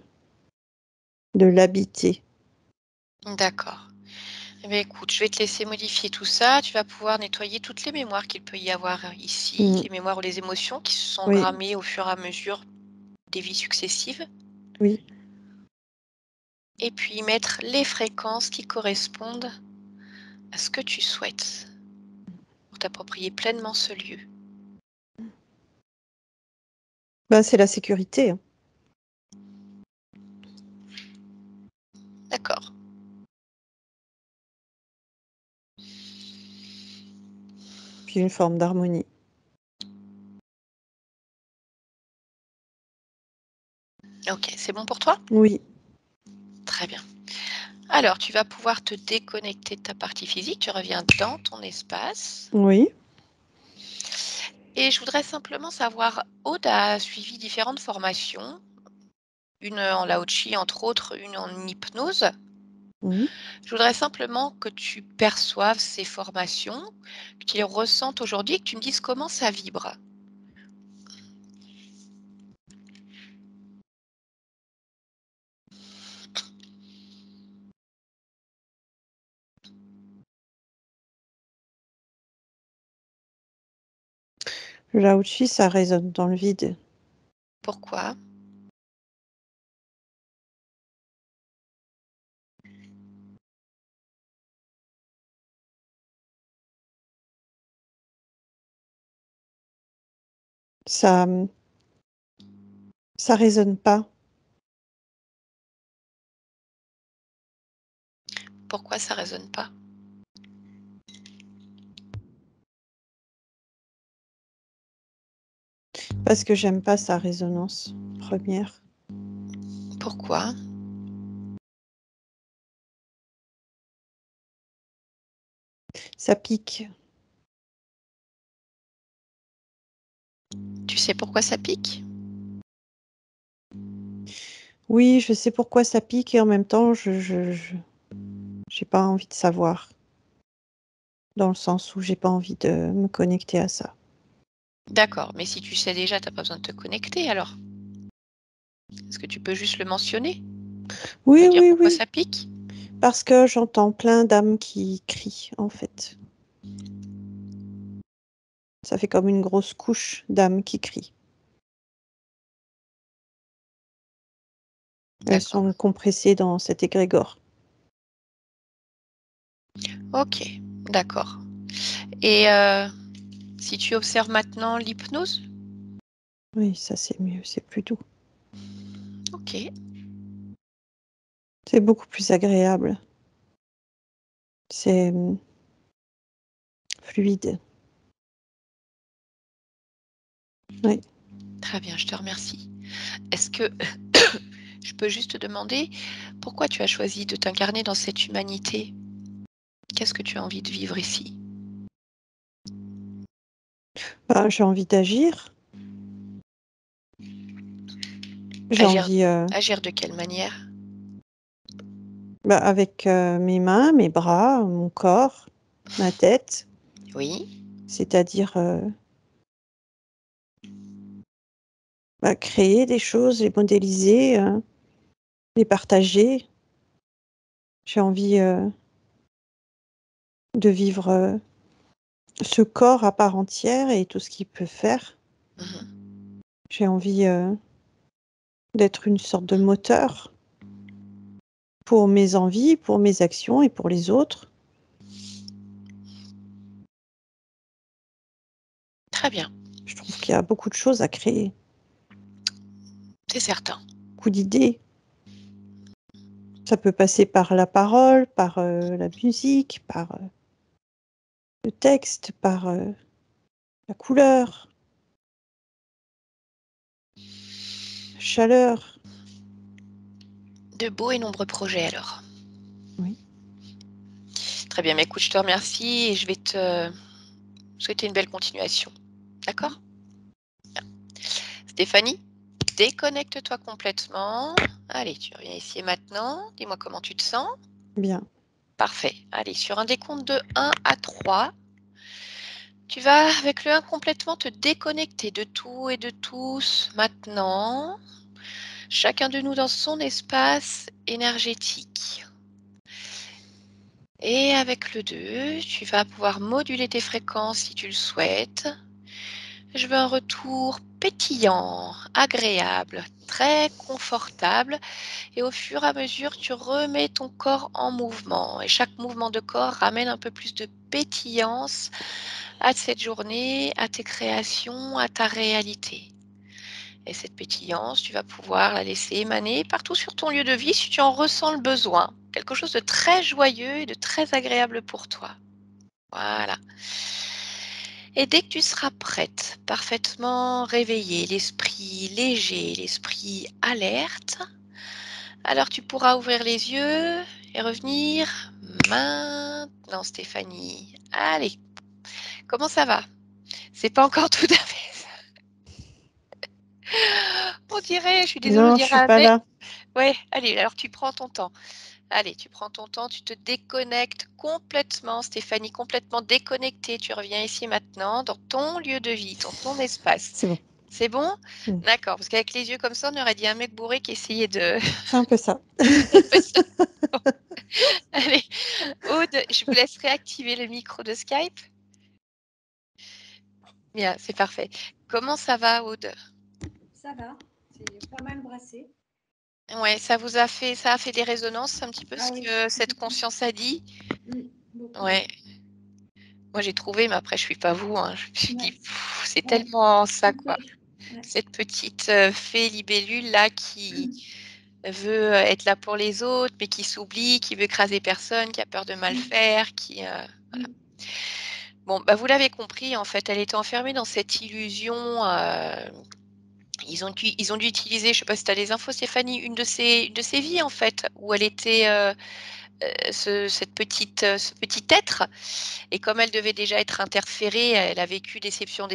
Speaker 3: l'habiter.
Speaker 1: D'accord. Eh bien, écoute, je vais te laisser modifier tout ça. Tu vas pouvoir nettoyer toutes les mémoires qu'il peut y avoir ici,
Speaker 3: Mmh.
Speaker 1: les mémoires ou les émotions qui se sont
Speaker 3: Oui,
Speaker 1: grammées au fur et à mesure des vies successives.
Speaker 3: oui.
Speaker 1: Et puis mettre les fréquences qui correspondent à ce que tu souhaites pour t'approprier pleinement ce lieu.
Speaker 3: Bah, c'est la sécurité, hein.
Speaker 1: D'accord.
Speaker 3: Puis une forme d'harmonie.
Speaker 1: Ok, c'est bon pour toi?
Speaker 3: Oui,
Speaker 1: Très bien. Alors, tu vas pouvoir te déconnecter de ta partie physique. Tu reviens dans ton espace.
Speaker 3: oui.
Speaker 1: Et je voudrais simplement savoir, Aude a suivi différentes formations, une en Lao-Tzu, entre autres, une en hypnose.
Speaker 3: Mhm.
Speaker 1: Je voudrais simplement que tu perçoives ces formations, que tu les ressentes aujourd'hui et que tu me dises comment ça vibre.
Speaker 3: Le Lao-Tzu, ça résonne dans le vide.
Speaker 1: Pourquoi?
Speaker 3: Ça, ça résonne pas.
Speaker 1: Pourquoi ça résonne pas?
Speaker 3: Parce que j'aime pas sa résonance première.
Speaker 1: Pourquoi?
Speaker 3: Ça pique.
Speaker 1: Tu sais pourquoi ça pique?
Speaker 3: Oui, je sais pourquoi ça pique et en même temps, j'ai pas envie de savoir. Dans le sens où j'ai pas envie de me connecter à ça.
Speaker 1: D'accord, mais si tu sais déjà, tu as pas besoin de te connecter alors. Est-ce que tu peux juste le mentionner? Me
Speaker 3: Oui,
Speaker 1: dire
Speaker 3: oui,
Speaker 1: pourquoi
Speaker 3: oui.
Speaker 1: ça pique?
Speaker 3: Parce que j'entends plein d'âmes qui crient, en fait. Ça fait comme une grosse couche d'âmes qui crient. Elles
Speaker 1: D'accord.
Speaker 3: sont compressées dans cet égrégore.
Speaker 1: Ok, d'accord. Et si tu observes maintenant l'hypnose?
Speaker 3: Oui, ça c'est mieux, c'est plus doux.
Speaker 1: Ok,
Speaker 3: C'est beaucoup plus agréable. C'est fluide. Oui.
Speaker 1: très bien, je te remercie. Est-ce que je peux juste te demander pourquoi tu as choisi de t'incarner dans cette humanité? Qu'est-ce que tu as envie de vivre ici?
Speaker 3: Ben, j'ai envie d'agir. J'ai
Speaker 1: Agir,
Speaker 3: envie,
Speaker 1: agir de quelle manière?
Speaker 3: bah, avec mes mains, mes bras, mon corps, ma tête,
Speaker 1: Oui,
Speaker 3: c'est-à-dire bah, créer des choses, les modéliser, les partager. J'ai envie de vivre ce corps à part entière et tout ce qu'il peut faire.
Speaker 1: mhm,
Speaker 3: J'ai envie d'être une sorte de moteur pour mes envies, pour mes actions et pour les autres.
Speaker 1: très bien,
Speaker 3: Je trouve qu'il y a beaucoup de choses à créer,
Speaker 1: c'est certain.
Speaker 3: beaucoup d'idées. Ça peut passer par la parole, par la musique, par le texte, par la couleur, la chaleur.
Speaker 1: De beaux et nombreux projets alors.
Speaker 3: Oui.
Speaker 1: Très bien, mais écoute, je te remercie et je vais te souhaiter une belle continuation. D'accord? Stéphanie, déconnecte-toi complètement. Allez, tu reviens ici et maintenant. Dis-moi comment tu te sens.
Speaker 3: Bien.
Speaker 1: Parfait. Allez, sur un décompte de 1 à 3, tu vas, avec le 1, complètement te déconnecter de tout et de tous maintenant. Chacun de nous dans son espace énergétique. Et avec le 2, tu vas pouvoir moduler tes fréquences si tu le souhaites. Je veux un retour pétillant, agréable, très confortable. Et au fur et à mesure, tu remets ton corps en mouvement. Et chaque mouvement de corps ramène un peu plus de pétillance à cette journée, à tes créations, à ta réalité. Et cette pétillance, tu vas pouvoir la laisser émaner partout sur ton lieu de vie si tu en ressens le besoin. quelque chose de très joyeux et de très agréable pour toi. Voilà. Et dès que tu seras prête, parfaitement réveillée, l'esprit léger, l'esprit alerte, alors tu pourras ouvrir les yeux et revenir maintenant, Stéphanie. Allez, comment ça va? C'est pas encore tout à fait ça. On dirait, je suis désolée, on
Speaker 3: Non, je
Speaker 1: dirait
Speaker 3: suis
Speaker 1: un
Speaker 3: pas
Speaker 1: mec.
Speaker 3: là.
Speaker 1: Ouais, allez, alors tu prends ton temps. Allez, tu prends ton temps, tu te déconnectes complètement, Stéphanie, complètement déconnectée. Tu reviens ici maintenant, dans ton lieu de vie, dans ton espace.
Speaker 3: C'est bon.
Speaker 1: C'est bon?
Speaker 3: Mm.
Speaker 1: D'accord, parce qu'avec les yeux comme ça, on aurait dit un mec bourré qui essayait de...
Speaker 3: C'est un peu ça.
Speaker 1: Allez, Aude, je vous laisse réactiver le micro de Skype. Bien, c'est parfait. Comment ça va, Aude?
Speaker 2: Ça va, c'est pas mal brassé.
Speaker 1: Ouais, ça a fait des résonances un petit peu ce
Speaker 2: oui.
Speaker 1: que cette conscience a dit.
Speaker 2: Beaucoup.
Speaker 1: Ouais. Moi, j'ai trouvé, mais après, je suis pas vous. Hein. Je me suis dit,
Speaker 2: Ouais.
Speaker 1: c'est
Speaker 2: Ouais.
Speaker 1: tellement ça, quoi.
Speaker 2: Ouais.
Speaker 1: Cette petite fée libellule là qui veut être là pour les autres, mais qui s'oublie, qui veut écraser personne, qui a peur de mal faire, qui voilà. Bon, bah vous l'avez compris, en fait, elle était enfermée dans cette illusion. Ils ont dû utiliser, je ne sais pas si tu as les infos, Stéphanie, une de ses vies, en fait, où elle était ce petit être. Et comme elle devait déjà être interférée, elle a vécu déception,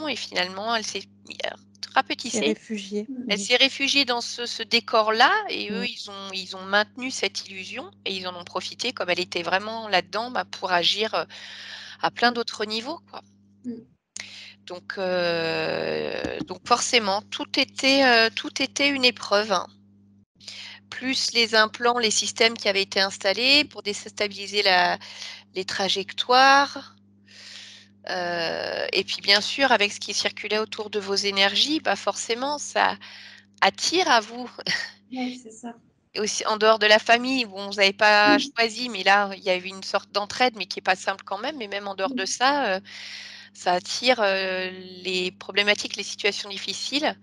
Speaker 1: et finalement, elle s'est
Speaker 3: C'est
Speaker 1: rapetissée.
Speaker 3: réfugié.
Speaker 1: Elle s'est réfugiée dans ce décor-là, et eux,
Speaker 3: Mm.
Speaker 1: ils ont maintenu cette illusion, et ils en ont profité, comme elle était vraiment là-dedans, bah, pour agir à plein d'autres niveaux, quoi. Donc forcément, tout était une épreuve, hein. Plus les implants, les systèmes qui avaient été installés pour déstabiliser les trajectoires. Et puis bien sûr, avec ce qui circulait autour de vos énergies, bah forcément, ça attire à vous.
Speaker 2: Oui, c'est ça.
Speaker 1: Et aussi en dehors de la famille, où vous n'avez pas choisi, mais là, il y a eu une sorte d'entraide, mais qui n'est pas simple quand même. Mais même en dehors de ça, ça attire les problématiques, les situations difficiles.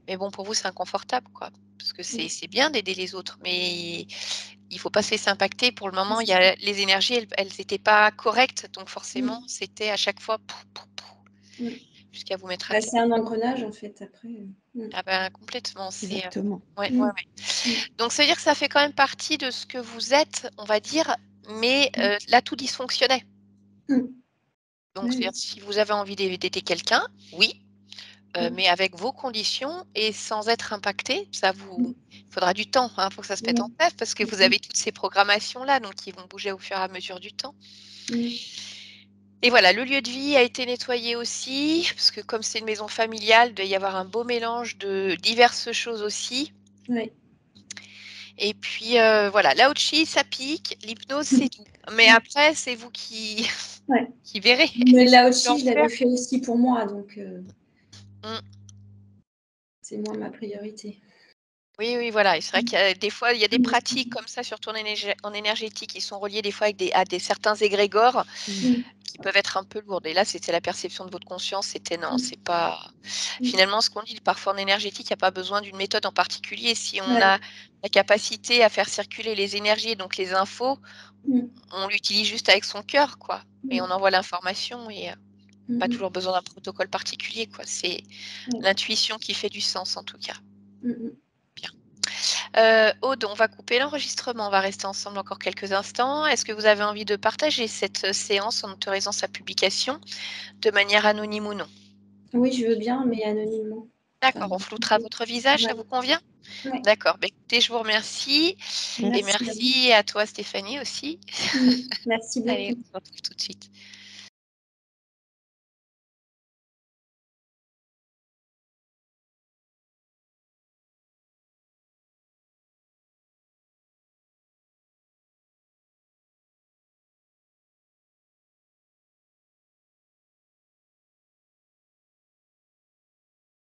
Speaker 1: Mais bon, pour vous, c'est inconfortable, quoi. Parce que c'est bien d'aider les autres, mais il ne faut pas se laisser impacter. Pour le moment, il y a les énergies, elles n'étaient pas correctes. Donc forcément, c'était à chaque fois jusqu'à vous mettre à terre.
Speaker 2: C'est un engrenage, en fait, après.
Speaker 1: Ah ben, complètement.
Speaker 3: Exactement.
Speaker 1: Ouais. Donc, ça veut dire que ça fait quand même partie de ce que vous êtes, on va dire, mais là, tout dysfonctionnait. Donc, c'est-à-dire, si vous avez envie d'aider quelqu'un, oui, mais avec vos conditions et sans être impacté, il faudra du temps pour que ça se mette en place, parce que vous avez toutes ces programmations-là, donc qui vont bouger au fur et à mesure du temps. Et voilà, le lieu de vie a été nettoyé aussi, parce que comme c'est une maison familiale, il doit y avoir un beau mélange de diverses choses aussi. Et puis voilà, l'Aochi, ça pique, l'hypnose, c'est doux. Mais après, c'est vous qui verrez.
Speaker 2: Mais là aussi, je l'avais fait aussi pour moi, donc c'est moi ma priorité.
Speaker 1: Oui, voilà. Et c'est vrai qu'il y a des fois, il y a des pratiques comme ça, surtout en énergétique, qui sont reliées des fois à des certains égrégores qui peuvent être un peu lourdes. Et là, c'était la perception de votre conscience, c'était non, c'est pas. Finalement, ce qu'on dit parfois en énergétique, il n'y a pas besoin d'une méthode en particulier. Si on a la capacité à faire circuler les énergies, donc les infos, on l'utilise juste avec son cœur, quoi. Et on envoie l'information et pas toujours besoin d'un protocole particulier, quoi. C'est l'intuition qui fait du sens, en tout cas. Bien. Aude, on va couper l'enregistrement, on va rester ensemble encore quelques instants. Est-ce que vous avez envie de partager cette séance en autorisant sa publication de manière anonyme ou non?
Speaker 2: Oui, je veux bien, mais anonymement.
Speaker 1: D'accord, on floutera votre visage, ça vous convient? D'accord, écoutez, je vous remercie. Et merci à toi, Stéphanie, aussi.
Speaker 2: Merci beaucoup.
Speaker 1: Allez, on se retrouve tout de suite.